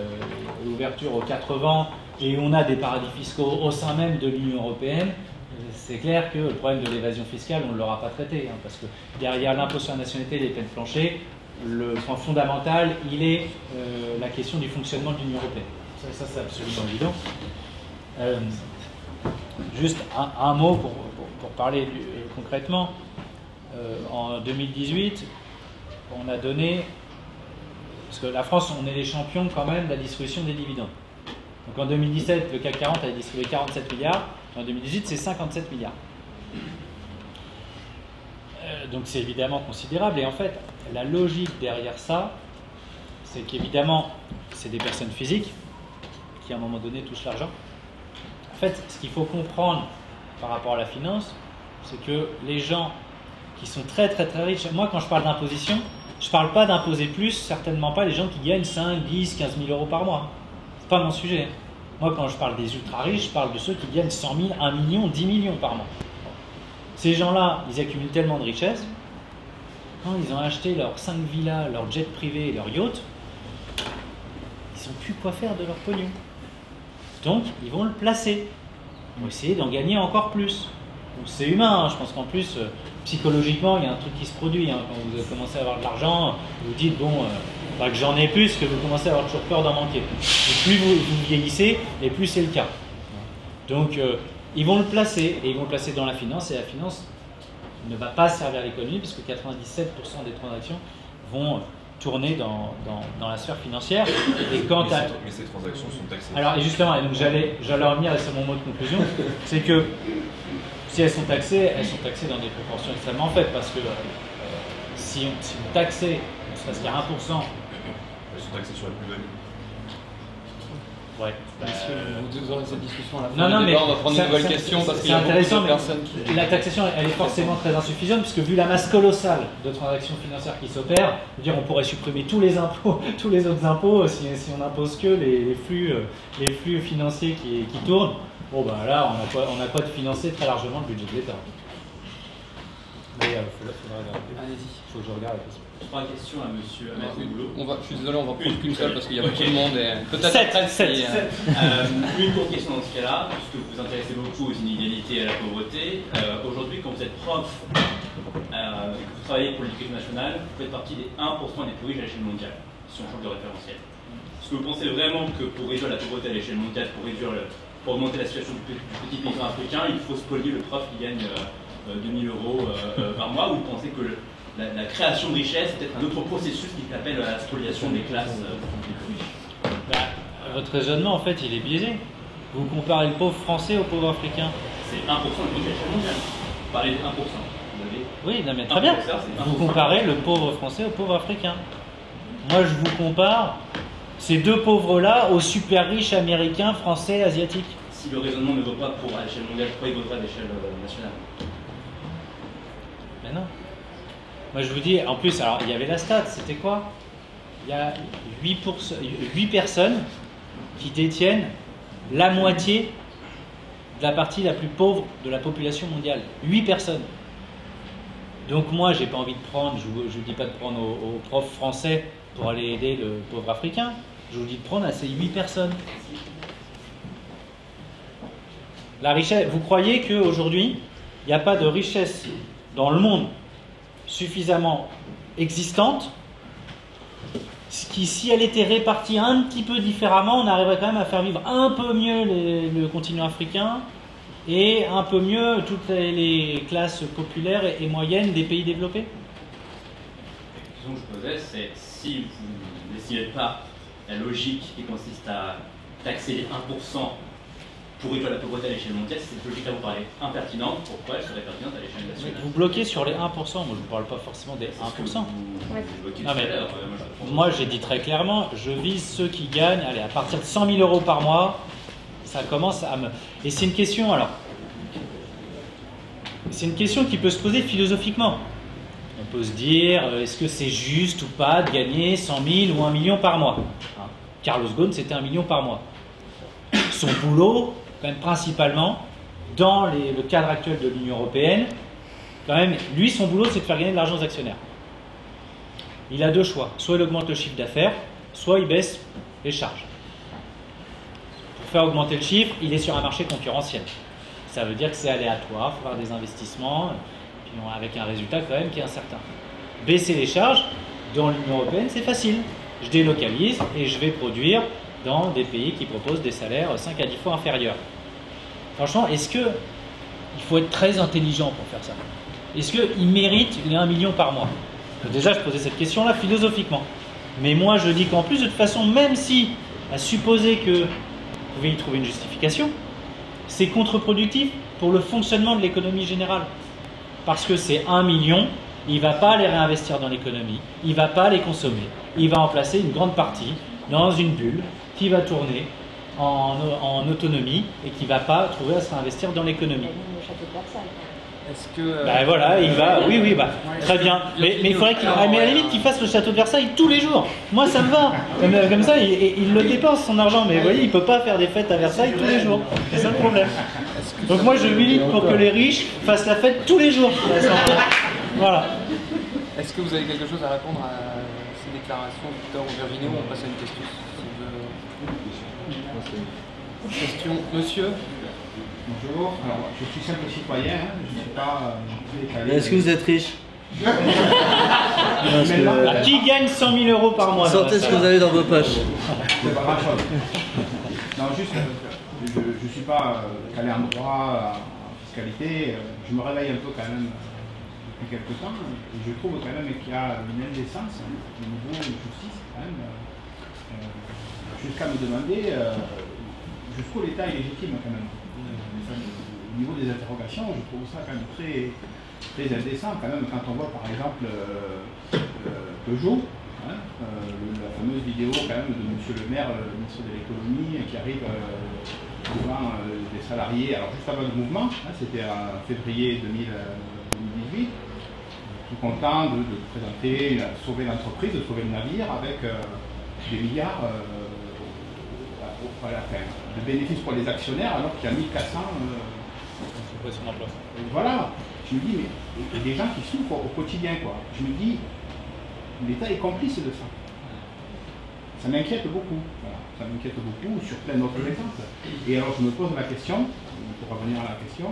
l'ouverture aux 4 vents, et on a des paradis fiscaux au sein même de l'Union européenne, c'est clair que le problème de l'évasion fiscale, on ne l'aura pas traité, hein, parce que derrière l'impôt sur la nationalité et les peines planchées, le point fondamental, il est la question du fonctionnement de l'Union européenne. Ça c'est absolument évident. Juste un mot pour parler concrètement. En 2018, on a donné, parce que la France, on est les champions quand même de la distribution des dividendes. Donc en 2017, le CAC 40 a distribué 47 milliards, en 2018, c'est 57 milliards. Donc c'est évidemment considérable, et en fait, la logique derrière ça, c'est qu'évidemment, c'est des personnes physiques qui à un moment donné touchent l'argent. En fait, ce qu'il faut comprendre par rapport à la finance, c'est que les gens qui sont très très très riches, moi quand je parle d'imposition, je ne parle pas d'imposer plus, certainement pas les gens qui gagnent 5, 10, 15 000 euros par mois. C'est pas mon sujet. Moi quand je parle des ultra riches, je parle de ceux qui gagnent 100 000, 1 million, 10 millions par mois. Ces gens-là, ils accumulent tellement de richesses, quand ils ont acheté leurs 5 villas, leurs jets privés, leurs yachts, ils n'ont plus quoi faire de leur pognon. Donc ils vont le placer. Ils vont essayer d'en gagner encore plus. C'est humain, hein. Je pense qu'en plus, psychologiquement, il y a un truc qui se produit. Hein. Quand vous commencez à avoir de l'argent, vous vous dites, bon, que j'en ai plus, que vous commencez à avoir toujours peur d'en manquer. Et plus vous vieillissez, et plus c'est le cas. Donc, ils vont le placer, et ils vont le placer dans la finance, et la finance ne va pas servir à l'économie, puisque 97% des transactions vont tourner dans la sphère financière. Et quand mais ces transactions sont taxées. Alors, et justement, et donc j'allais revenir, et c'est mon mot de conclusion, c'est que si elles sont taxées dans des proportions extrêmement faibles, parce que si on taxait, ne serait-ce qu'à 1%, elles sont taxées sur la plus-value. Ouais. Vous aurez cette discussion à la fin Non, du mais débat, on va prendre une nouvelle question parce qu'il y a beaucoup de personnes qui... La taxation, elle est forcément très insuffisante, puisque vu la masse colossale de transactions financières qui s'opèrent, on pourrait supprimer tous les impôts, tous les autres impôts, si on n'impose que les flux financiers qui tournent. Bon ben là, on a quoi de financer très largement le budget de l'État. Mais faudra regarder. Allez-y. Faut que je regarde. Je prends la question à monsieur Boulot. Je suis désolé, on va prendre qu'une seule parce qu'il y a beaucoup de monde. Peut-être Une courte question dans ce cas-là, puisque vous vous intéressez beaucoup aux inégalités et à la pauvreté. Aujourd'hui, quand vous êtes prof et que vous travaillez pour l'éducation nationale, vous faites partie des 1% des plus riches à l'échelle mondiale, si on change de référentiel. Est-ce que vous pensez vraiment que pour réduire la pauvreté à l'échelle mondiale, pour augmenter la situation du petit paysan africain, il faut spolier le prof qui gagne 2000 € par mois, ou vous pensez que la création de richesse est peut-être un autre processus qui s'appelle la spoliation des classes des plus riches? Votre raisonnement, en fait, il est biaisé. Vous comparez le pauvre français au pauvre africain. C'est 1% des plus riches à l'échelle mondiale. Vous parlez de 1%. Oui, non, mais très bien. Vous comparez le pauvre français au pauvre africain. Moi, je vous compare ces deux pauvres-là aux super riches américains, français, asiatiques. Si le raisonnement ne vaut pas pour à l'échelle mondiale, pourquoi il vaudra à l'échelle nationale? Mais non. Moi, je vous dis, en plus, alors, il y avait la stat, c'était quoi? Il y a 8 personnes qui détiennent la moitié de la partie la plus pauvre de la population mondiale. 8 personnes. Donc moi, j'ai pas envie de prendre, je vous dis pas de prendre aux profs français pour aller aider le pauvre africain. Je vous dis de prendre à ces 8 personnes. La richesse, vous croyez qu'aujourd'hui, il n'y a pas de richesse dans le monde suffisamment existante, ce qui, si elle était répartie un petit peu différemment, on arriverait quand même à faire vivre un peu mieux le continent africain et un peu mieux toutes les classes populaires et moyennes des pays développés? La question que je posais, c'est si vous n'essayez pas la logique qui consiste à taxer les 1% pour réduire la pauvreté à l'échelle mondiale, si cette logique-là vous paraît impertinente, pourquoi elle serait pertinente à l'échelle nationale? Vous bloquez sur les 1%, moi je ne vous parle pas forcément des 1%. Non, mais, moi j'ai dit très clairement, je vise ceux qui gagnent, allez, à partir de 100 000 € par mois, ça commence à me... Et c'est une question, alors, c'est une question qui peut se poser philosophiquement. On peut se dire, est-ce que c'est juste ou pas de gagner 100 000 ou 1 million par mois? Carlos Ghosn, c'était 1 million par mois. Son boulot, quand même principalement, dans le cadre actuel de l'Union européenne, quand même, lui, son boulot, c'est de faire gagner de l'argent aux actionnaire. Il a deux choix. Soit il augmente le chiffre d'affaires, soit il baisse les charges. Pour faire augmenter le chiffre, il est sur un marché concurrentiel. Ça veut dire que c'est aléatoire, il faut faire des investissements, puis avec un résultat quand même qui est incertain. Baisser les charges, dans l'Union européenne, c'est facile. Je délocalise et je vais produire dans des pays qui proposent des salaires 5 à 10 fois inférieurs. Franchement, est-ce qu'il faut être très intelligent pour faire ça? Est-ce qu'il mérite les 1 million par mois? Déjà, je posais cette question-là philosophiquement. Mais moi, je dis qu'en plus, de toute façon, même si, à supposer que vous pouvez y trouver une justification, c'est contre-productif pour le fonctionnement de l'économie générale. Parce que c'est 1 million, il ne va pas les réinvestir dans l'économie, il ne va pas les consommer, il va en placer une grande partie dans une bulle qui va tourner en autonomie et qui ne va pas trouver à se réinvestir dans l'économie. Est-ce que... Ben voilà, il va, oui, bah, très bien. Mais il faudrait mais à la limite qu'il fasse le château de Versailles tous les jours. Moi, ça me va. Comme ça, il le dépense, son argent. Mais vous voyez, il ne peut pas faire des fêtes à Versailles tous les jours. C'est ça le problème. Donc moi, je milite pour que les riches fassent la fête tous les jours. Voilà. Est-ce que vous avez quelque chose à répondre à ces déclarations, Victor ou Virginie, ou on passe à une question? Question, monsieur. Bonjour, alors je suis simple citoyen, je ne suis pas décalé. Est-ce que vous êtes riche? Qui gagne 100 000 € par mois? Sortez ce que vous avez dans vos poches. C'est pas grand chose. Non, juste, je ne suis pas calé en droit, en fiscalité. Je me réveille un peu quand même depuis quelques temps. Et je trouve quand même qu'il y a une indécence au niveau de justice, quand même, jusqu'à me demander jusqu'où l'État est légitime quand même. Au niveau des interrogations, je trouve ça quand même très, très indécent quand même quand on voit par exemple Peugeot, hein, la fameuse vidéo quand même de M. Le Maire, le ministre de l'économie, qui arrive devant des salariés, alors juste avant le mouvement, hein, c'était en février 2018, tout content de présenter, sauver l'entreprise, de sauver le navire avec des milliards à la fin. De bénéfices pour les actionnaires alors qu'il y a 1400 Suppression d'emploi. Voilà, je me dis, mais des gens qui souffrent au quotidien, quoi. Je me dis, l'État est complice de ça. Ça m'inquiète beaucoup, voilà. Ça m'inquiète beaucoup sur plein d'autres exemples. Et alors je me pose la question, pour revenir à la question,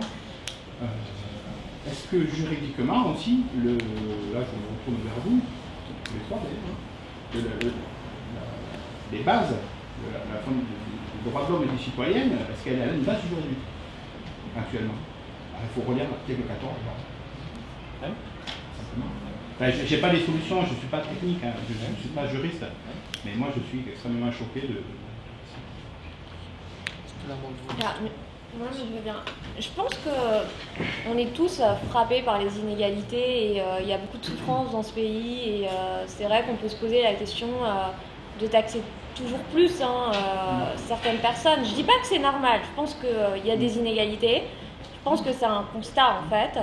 est-ce que juridiquement aussi, là je me retourne vers vous, tous les soirs d'ailleurs, les bases du droit de l'homme et des citoyennes, est-ce qu'elle est à une base juridique actuellement? Il faut relire l'article 14. Ouais. Simplement. Enfin, je n'ai pas les solutions, je ne suis pas technique, hein, je ne suis pas juriste, mais moi je suis extrêmement choqué de... Moi, je veux bien. Je pense qu'on est tous frappés par les inégalités et il y a beaucoup de souffrance dans ce pays et c'est vrai qu'on peut se poser la question de taxer toujours plus certaines personnes. Je dis pas que c'est normal, je pense qu'il y a des inégalités, je pense que c'est un constat en fait.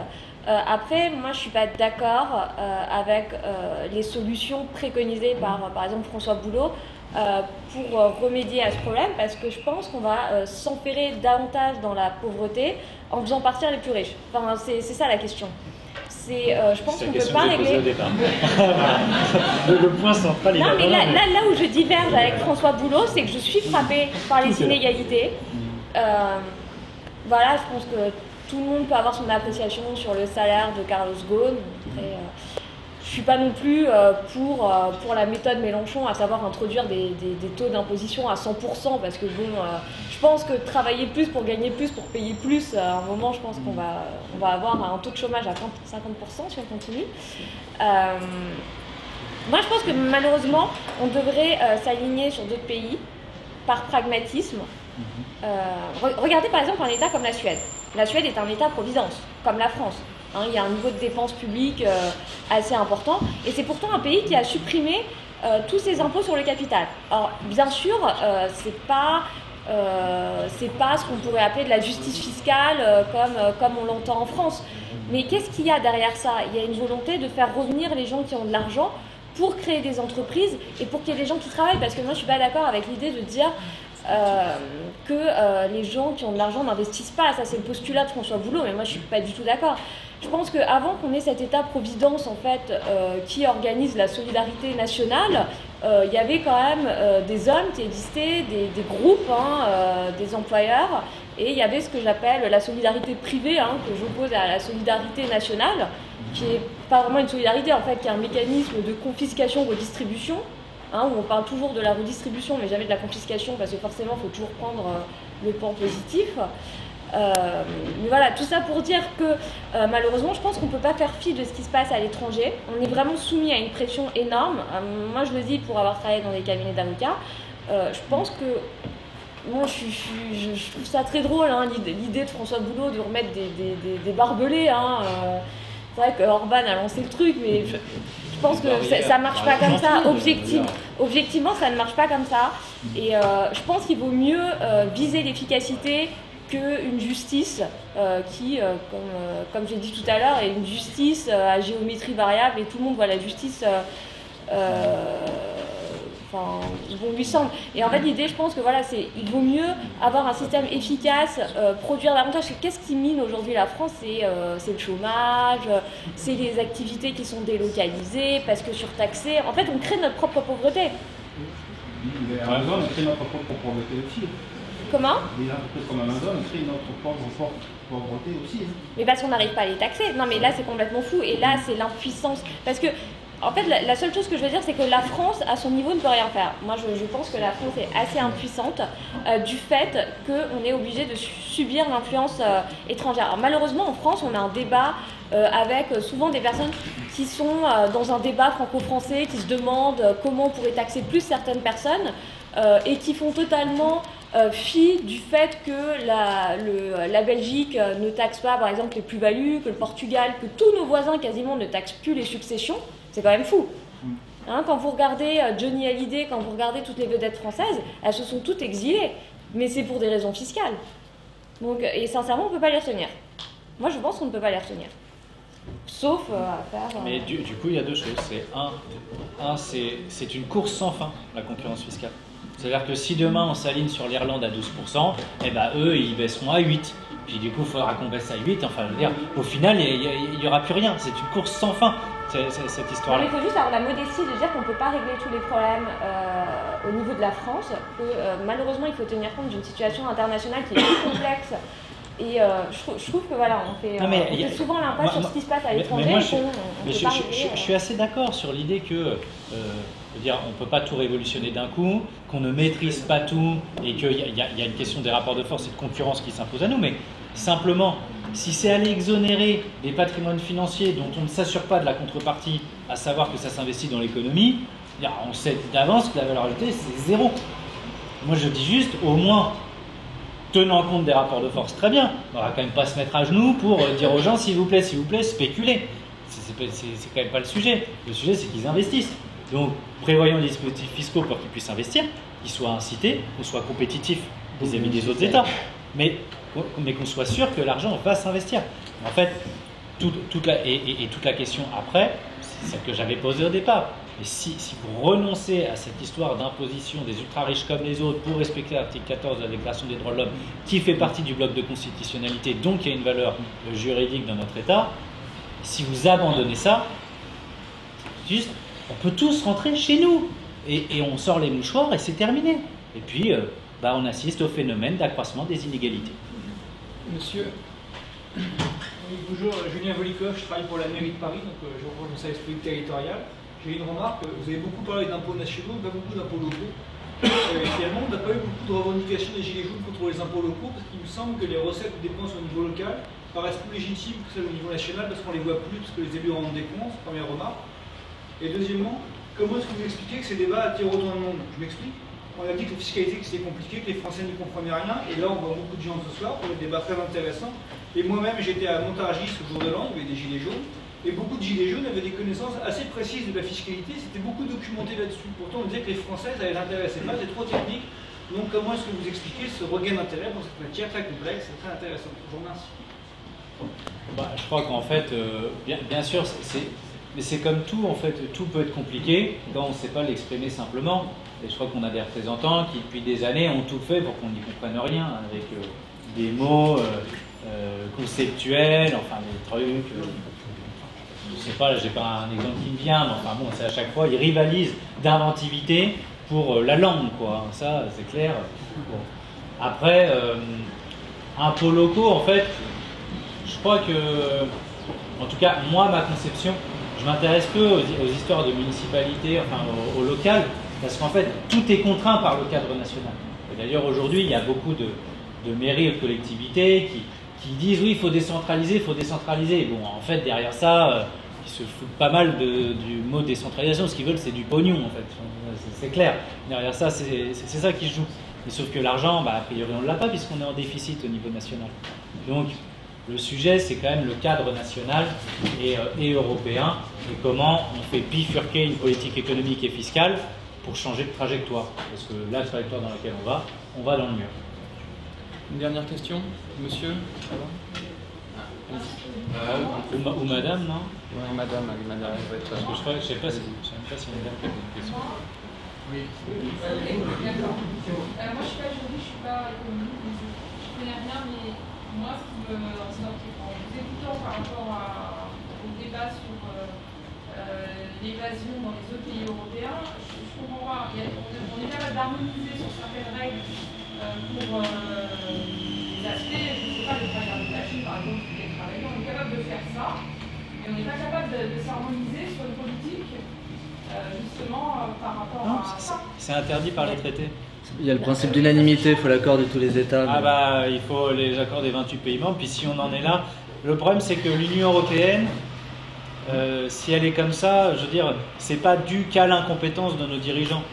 Après, moi je suis pas d'accord avec les solutions préconisées par exemple François Boulot pour remédier à ce problème, parce que je pense qu'on va s'enferrer davantage dans la pauvreté en faisant partir les plus riches. Enfin, c'est ça la question. Je pense qu'on ne peut pas régler. Le point central. Non, mais là où je diverge avec François Boulot, c'est que je suis frappée par les inégalités. Voilà, je pense que tout le monde peut avoir son appréciation sur le salaire de Carlos Ghosn. Je ne suis pas non plus pour la méthode Mélenchon, à savoir introduire des taux d'imposition à 100%, parce que bon, je pense que travailler plus pour gagner plus, pour payer plus, à un moment, je pense qu'on va avoir un taux de chômage à 50% si on continue. Moi, je pense que malheureusement, on devrait s'aligner sur d'autres pays par pragmatisme. Regardez par exemple un État comme la Suède. La Suède est un État-providence, comme la France. Il y a un niveau de dépenses publiques assez important, et c'est pourtant un pays qui a supprimé tous ses impôts sur le capital. Alors, bien sûr, c'est pas ce qu'on pourrait appeler de la justice fiscale comme on l'entend en France. Mais qu'est-ce qu'il y a derrière ça? Il y a une volonté de faire revenir les gens qui ont de l'argent pour créer des entreprises et pour qu'il y ait des gens qui travaillent. Parce que moi, je suis pas d'accord avec l'idée de dire que les gens qui ont de l'argent n'investissent pas. Ça, c'est le postulat de François Boulot, mais moi, je suis pas du tout d'accord. Je pense qu'avant qu'on ait cet État-providence en fait, qui organise la solidarité nationale, il y avait quand même des hommes qui existaient, des groupes, des employeurs, et il y avait ce que j'appelle la solidarité privée, que j'oppose à la solidarité nationale, qui n'est pas vraiment une solidarité, en fait, qui est un mécanisme de confiscation-redistribution, où on parle toujours de la redistribution, mais jamais de la confiscation, parce que forcément, il faut toujours prendre le pan positif. Mais voilà, tout ça pour dire que malheureusement, je pense qu'on ne peut pas faire fi de ce qui se passe à l'étranger. On est vraiment soumis à une pression énorme. Moi, je le dis pour avoir travaillé dans des cabinets d'avocats. Je pense que bon, je trouve ça très drôle, l'idée de François Boulot de remettre des barbelés. C'est vrai que Orban a lancé le truc, mais je pense que ça ne marche pas comme ça. Objectivement, ça ne marche pas comme ça. Et je pense qu'il vaut mieux viser l'efficacité qu'une justice qui, comme j'ai dit tout à l'heure, est une justice à géométrie variable, et tout le monde voit la justice lui semble. Et en fait, l'idée, je pense que voilà, il vaut mieux avoir un système efficace, produire davantage. Qu'est-ce qui mine aujourd'hui la France? C'est le chômage, c'est les activités qui sont délocalisées, parce que surtaxées. En fait, on crée notre propre pauvreté. Amazon crée notre propre pauvreté aussi. Comment? Les entreprises comme Amazon créent notre propre pauvreté aussi. Mais parce qu'on n'arrive pas à les taxer. Non, mais là, c'est complètement fou. Et là, c'est l'impuissance. Parce que, en fait, la seule chose que je veux dire, c'est que la France, à son niveau, ne peut rien faire. Moi, je pense que la France est assez impuissante du fait qu'on est obligé de subir l'influence étrangère. Alors, malheureusement, en France, on a un débat avec souvent des personnes qui sont dans un débat franco-français, qui se demandent comment on pourrait taxer plus certaines personnes et qui font totalement fi du fait que la Belgique ne taxe pas, par exemple, les plus-values, que le Portugal, que tous nos voisins quasiment ne taxent plus les successions. C'est quand même fou. Quand vous regardez Johnny Hallyday, quand vous regardez toutes les vedettes françaises, elles se sont toutes exilées. Mais c'est pour des raisons fiscales. Donc, et sincèrement, on ne peut pas les retenir. Moi, je pense qu'on ne peut pas les retenir. Sauf à faire... Mais du coup, il y a deux choses. C'est c'est une course sans fin, la concurrence fiscale. C'est-à-dire que si demain on s'aligne sur l'Irlande à 12%, eh ben eux ils baisseront à 8%. Puis du coup il faudra qu'on baisse à 8%. Enfin je veux dire, au final il n'y aura plus rien. C'est une course sans fin, cette histoire-là. Il faut juste avoir la modestie de dire qu'on ne peut pas régler tous les problèmes au niveau de la France, que malheureusement il faut tenir compte d'une situation internationale qui est plus complexe. Et je trouve que voilà, on fait souvent l'impasse sur ce qui se passe à l'étranger. Je suis assez d'accord sur l'idée que dire, on ne peut pas tout révolutionner d'un coup, qu'on ne maîtrise pas tout et qu'il y a une question des rapports de force et de concurrence qui s'impose à nous. Mais simplement, si c'est aller exonérer des patrimoines financiers dont on ne s'assure pas de la contrepartie, à savoir que ça s'investit dans l'économie, on sait d'avance que la valeur ajoutée c'est 0. Moi je dis juste, au moins, tenant compte des rapports de force, très bien. On ne va quand même pas se mettre à genoux pour dire aux gens, s'il vous plaît, spéculez. C'est quand même pas le sujet. Le sujet, c'est qu'ils investissent. Donc, prévoyons des dispositifs fiscaux pour qu'ils puissent investir, qu'ils soient incités, qu'on soit compétitifs vis-à-vis des autres États, mais qu'on soit sûr que l'argent va s'investir. En fait, toute la question après, c'est celle que j'avais posée au départ. Et si vous renoncez à cette histoire d'imposition des ultra-riches comme les autres pour respecter l'article 14 de la Déclaration des droits de l'homme, qui fait partie du bloc de constitutionnalité, donc il y a une valeur juridique dans notre État, si vous abandonnez ça, juste, on peut tous rentrer chez nous. Et on sort les mouchoirs et c'est terminé. Et puis, on assiste au phénomène d'accroissement des inégalités. Monsieur. Oui, bonjour, Julien Volikov, je travaille pour la mairie de Paris, donc je reprends le service public territorial. J'ai une remarque, vous avez beaucoup parlé d'impôts nationaux, pas beaucoup d'impôts locaux. Finalement, on n'a pas eu beaucoup de revendications des Gilets jaunes contre les impôts locaux, parce qu'il me semble que les recettes de dépenses au niveau local paraissent plus légitimes que celles au niveau national, parce qu'on ne les voit plus, parce que les élus rendent des comptes, première remarque. Et deuxièmement, comment est-ce que vous expliquez que ces débats attirent autant de monde? Je m'explique. On a dit que la fiscalité c'était compliqué, que les Français n'y comprenaient rien, et là on voit beaucoup de gens ce soir pour des débats très intéressants. Et moi-même j'étais à Montargis ce jour de l'an, il y avait des gilets jaunes, et beaucoup de gilets jaunes avaient des connaissances assez précises de la fiscalité, c'était beaucoup documenté là-dessus. Pourtant on disait que les Français ça les intéressait pas, c'est trop technique. Donc comment est-ce que vous expliquez ce regain d'intérêt dans cette matière très complexe, c'est très intéressant. Je vous remercie. Je crois qu'en fait, bien sûr, mais c'est comme tout, en fait, tout peut être compliqué quand on ne sait pas l'exprimer simplement. Et je crois qu'on a des représentants qui, depuis des années, ont tout fait pour qu'on n'y comprenne rien, avec des mots conceptuels, enfin des trucs. Je ne sais pas, j'ai pas un exemple qui me vient, mais enfin bon, c'est à chaque fois, ils rivalisent d'inventivité pour la langue, quoi. Ça, c'est clair. Bon. Après, impôts locaux, en fait, je crois que, en tout cas, moi, ma conception, je m'intéresse peu aux histoires de municipalité, enfin au local, parce qu'en fait, tout est contraint par le cadre national. D'ailleurs, aujourd'hui, il y a beaucoup de mairies ou de collectivités qui disent oui, il faut décentraliser, il faut décentraliser. Bon, en fait, derrière ça, ils se foutent pas mal du mot décentralisation. Ce qu'ils veulent, c'est du pognon, en fait. C'est clair. Derrière ça, c'est ça qui se joue. Mais sauf que l'argent, a priori, on ne l'a pas puisqu'on est en déficit au niveau national. Donc, le sujet, c'est quand même le cadre national et européen et comment on fait bifurquer une politique économique et fiscale pour changer de trajectoire. Parce que la trajectoire dans laquelle on va dans le mur. Une dernière question, monsieur? Ou madame, non? Oui, madame, parce que je sais pas si une dame qui a une question. Oui. Moi, je suis pas juriste, je suis pas économiste, je connais rien, mais moi, ce qui me en vous écoutant par rapport au débat sur l'évasion dans les autres pays européens, je comprends pas. On est capable d'harmoniser sur certaines règles pour les aspects, je ne sais pas, le travail de la Chine, par exemple, qui est travaillé, on est capable de faire ça, mais on n'est pas capable de s'harmoniser sur une politique, justement, par rapport à ça. C'est interdit par les traités. Il y a le principe d'unanimité, il faut l'accord de tous les États. Il faut les accords des 28 pays membres, puis si on en est là, le problème c'est que l'Union européenne, si elle est comme ça, je veux dire, c'est pas dû qu'à l'incompétence de nos dirigeants.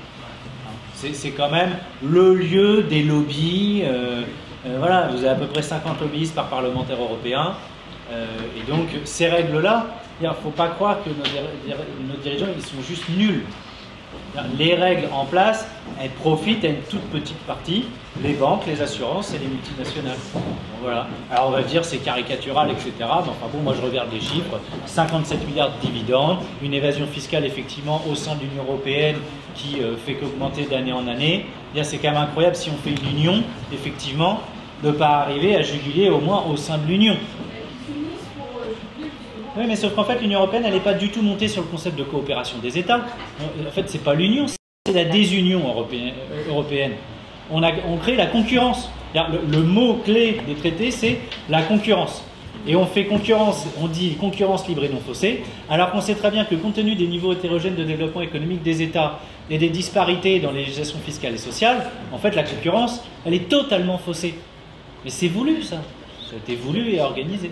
C'est quand même le lieu des lobbies. Voilà, vous avez à peu près 50 lobbyistes par parlementaire européen. Et donc, ces règles-là, il ne faut pas croire que nos dirigeants, ils sont juste nuls. Les règles en place, elles profitent à une toute petite partie, les banques, les assurances et les multinationales. Bon, voilà. Alors on va dire c'est caricatural, etc. Mais enfin bon, moi je regarde les chiffres, 57 milliards de dividendes, une évasion fiscale effectivement au sein de l'Union européenne qui fait qu'augmenter d'année en année. C'est quand même incroyable si on fait une union, effectivement, de ne pas arriver à juguler au moins au sein de l'union. Oui, mais sauf qu'en fait, l'Union européenne, elle n'est pas du tout montée sur le concept de coopération des États. En fait, c'est pas l'union, c'est la désunion européenne. On crée la concurrence. Le mot-clé des traités, c'est la concurrence. Et on fait concurrence, on dit concurrence libre et non faussée, alors qu'on sait très bien que compte tenu des niveaux hétérogènes de développement économique des États et des disparités dans les législations fiscales et sociales, en fait, la concurrence, elle est totalement faussée. Mais c'est voulu, ça. Ça a été voulu et organisé.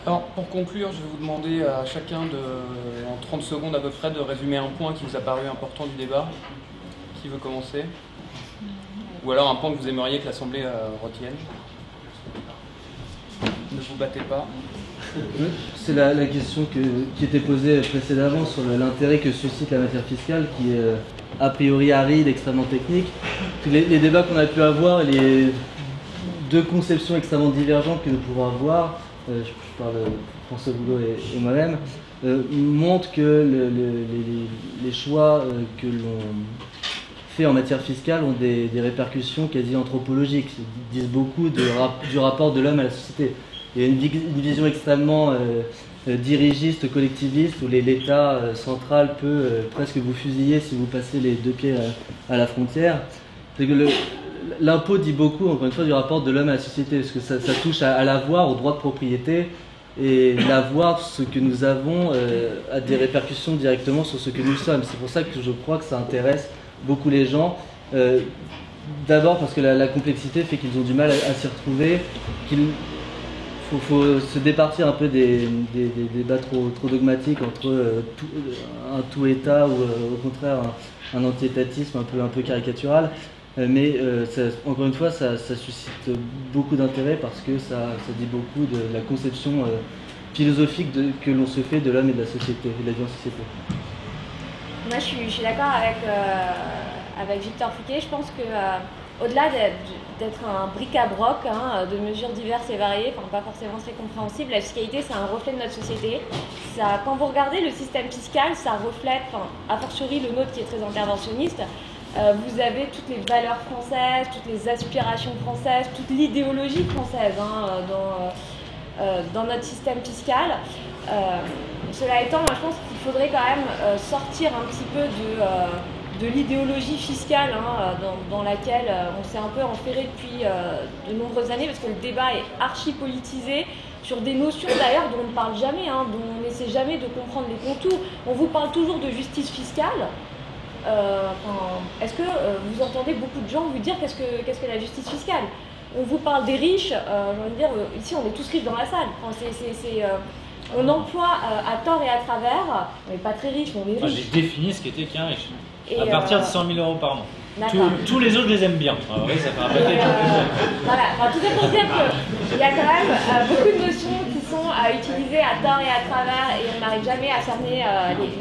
Alors, pour conclure, je vais vous demander à chacun, en 30 secondes à peu près, de résumer un point qui vous a paru important du débat. Qui veut commencer? Ou alors un point que vous aimeriez que l'Assemblée retienne. Ne vous battez pas. C'est la question qui était posée précédemment sur l'intérêt que suscite la matière fiscale, qui est a priori aride, extrêmement technique. Les débats qu'on a pu avoir et les deux conceptions extrêmement divergentes que nous pouvons avoir, je parle de François Boulot et moi-même, montrent que les choix que l'on fait en matière fiscale ont des répercussions quasi anthropologiques. Ils disent beaucoup du rapport de l'homme à la société. Il y a une vision extrêmement dirigiste, collectiviste, où l'État central peut presque vous fusiller si vous passez les deux pieds à la frontière. L'impôt dit beaucoup, encore une fois, du rapport de l'homme à la société, parce que ça touche à l'avoir, au droit de propriété, et l'avoir, ce que nous avons, a des répercussions directement sur ce que nous sommes. C'est pour ça que je crois que ça intéresse beaucoup les gens. D'abord parce que la complexité fait qu'ils ont du mal à s'y retrouver, qu'il faut se départir un peu des débats trop dogmatiques entre un tout État ou au contraire un anti-étatisme un peu caricatural. Mais encore une fois, ça suscite beaucoup d'intérêt parce que ça dit beaucoup de la conception philosophique que l'on se fait de l'homme et de la société, et de la vie en société. Moi, je suis d'accord avec Victor Fouquet. Je pense que au-delà d'être un bric-à-broc de mesures diverses et variées, pas forcément très compréhensibles, la fiscalité, c'est un reflet de notre société. Quand vous regardez le système fiscal, ça reflète, a fortiori le nôtre qui est très interventionniste, vous avez toutes les valeurs françaises, toutes les aspirations françaises, toute l'idéologie française dans notre système fiscal. Cela étant, moi, je pense qu'il faudrait quand même sortir un petit peu de l'idéologie fiscale dans laquelle on s'est un peu enferré depuis de nombreuses années, parce que le débat est archi-politisé sur des notions d'ailleurs dont on ne parle jamais, dont on n'essaie jamais de comprendre les contours. On vous parle toujours de justice fiscale. Est-ce que vous entendez beaucoup de gens vous dire qu'est-ce que la justice fiscale? On vous parle des riches, j'ai envie de dire, ici on est tous riches dans la salle. On emploie à tort et à travers, on n'est pas très riches, mais on est riches. J'ai défini ce qu'était qu'un riche. À partir de 100 000 € par mois. Tous les autres, je les aime bien. Alors, oui, ça fait un paquet. Voilà, tout ça pour dire qu'il y a quand même beaucoup de notions qui sont utilisées à tort et à travers et on n'arrive jamais à cerner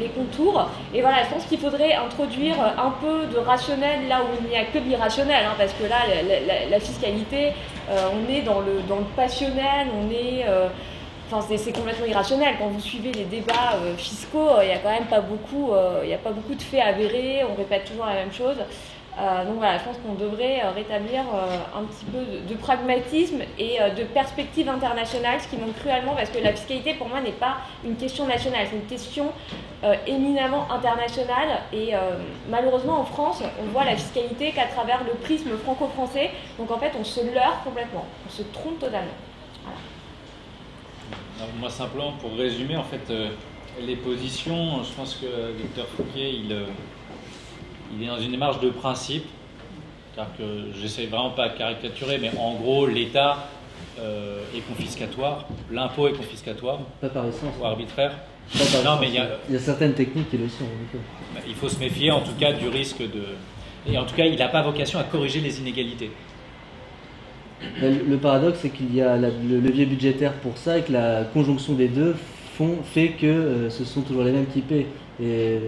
les contours. Et voilà, je pense qu'il faudrait introduire un peu de rationnel là où il n'y a que de l'irrationnel, parce que là, la fiscalité, on est dans le passionnel, on est... c'est complètement irrationnel. Quand vous suivez les débats fiscaux, il n'y a quand même pas beaucoup, de faits avérés, on répète toujours la même chose. Donc voilà, je pense qu'on devrait rétablir un petit peu de pragmatisme et de perspective internationale, ce qui manque cruellement, parce que la fiscalité pour moi n'est pas une question nationale, c'est une question éminemment internationale. Et malheureusement en France, on voit la fiscalité qu'à travers le prisme franco-français. Donc en fait, on se leurre complètement, on se trompe totalement. Voilà. Moi simplement pour résumer en fait les positions, je pense que Victor Fouquet il est dans une démarche de principe, car que j'essaie vraiment pas de caricaturer, mais en gros l'État est confiscatoire, l'impôt est confiscatoire, pas par essence, ou arbitraire. Non, mais il y a certaines techniques qui le sont. Il faut se méfier en tout cas du risque de... Et en tout cas il n'a pas vocation à corriger les inégalités. Le paradoxe, c'est qu'il y a le levier budgétaire pour ça et que la conjonction des deux fait que ce sont toujours les mêmes qui paient. Et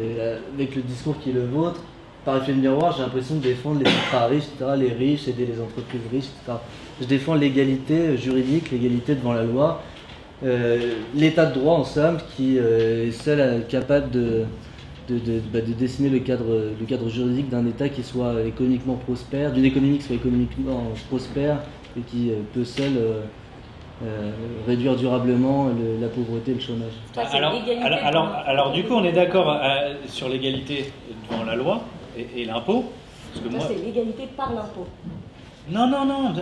avec le discours qui est le vôtre, par effet de miroir, j'ai l'impression de défendre les ultra riches, etc., les riches, aider les entreprises riches, etc. Je défends l'égalité juridique, l'égalité devant la loi, l'état de droit en somme, qui est seul capable de dessiner le cadre juridique d'un État qui soit économiquement prospère, d'une économie qui soit économiquement prospère et qui peut seul réduire durablement la pauvreté et le chômage. Alors du coup, on est d'accord sur l'égalité devant la loi et l'impôt. C'est l'égalité par l'impôt. Non,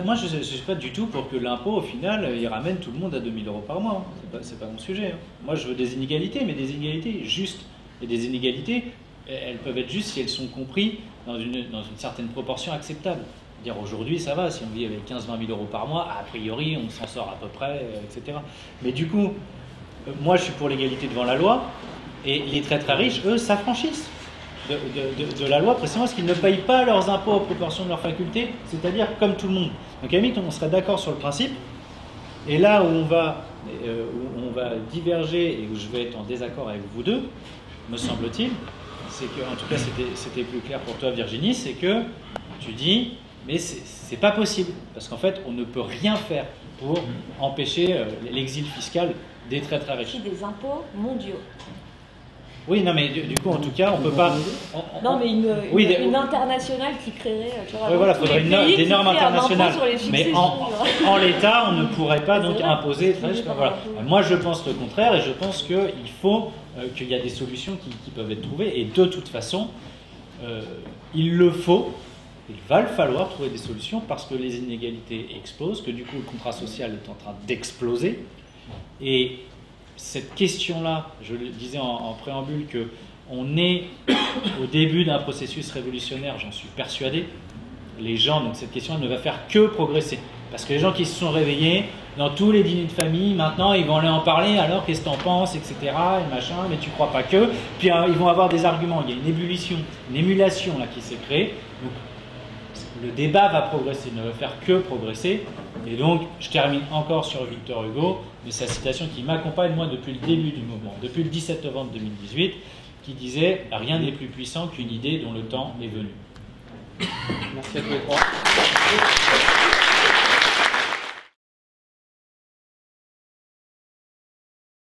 moi je ne suis pas du tout pour que l'impôt, au final, il ramène tout le monde à 2 000 € par mois. C'est pas mon sujet. Moi je veux des inégalités, mais des inégalités justes. Et des inégalités, elles peuvent être justes si elles sont comprises dans une certaine proportion acceptable. Dire aujourd'hui ça va, si on vit avec 15-20 000 € par mois, a priori on s'en sort à peu près, etc. Mais du coup, moi je suis pour l'égalité devant la loi, et les très très riches, eux, s'affranchissent de la loi, précisément parce qu'ils ne payent pas leurs impôts en proportion de leurs facultés, c'est-à-dire comme tout le monde. Donc à la limite, on serait d'accord sur le principe, et là où on va diverger et où je vais être en désaccord avec vous deux, me semble-t-il, c'est que, en tout cas c'était plus clair pour toi Virginie, c'est que tu dis, mais c'est pas possible, parce qu'en fait on ne peut rien faire pour empêcher l'exil fiscal des très très riches. Des impôts mondiaux. Oui, non, mais du coup, en tout cas, on peut pas. Non, mais une internationale qui créerait. Oui, voilà, il faudrait des normes internationales. Mais en l'état, on ne pourrait pas donc imposer. Voilà. Moi, je pense le contraire, et je pense qu'il faut qu'il y a des solutions qui peuvent être trouvées, et de toute façon, il va le falloir trouver des solutions parce que les inégalités explosent, que du coup, le contrat social est en train d'exploser, et cette question-là, je le disais en préambule, qu'on est au début d'un processus révolutionnaire, j'en suis persuadé. Les gens, donc cette question ne va faire que progresser. Parce que les gens qui se sont réveillés, dans tous les dîners de famille, maintenant ils vont aller en parler, alors qu'est-ce que t'en penses, etc. et machin, mais tu crois pas que. Puis ils vont avoir des arguments, il y a une ébullition, une émulation là qui s'est créée. Donc le débat va progresser, ne va faire que progresser. Et donc, je termine encore sur Victor Hugo, de sa citation qui m'accompagne, moi, depuis le début du mouvement, depuis le 17 novembre 2018, qui disait « Rien n'est plus puissant qu'une idée dont le temps est venu ». Merci à tous les trois.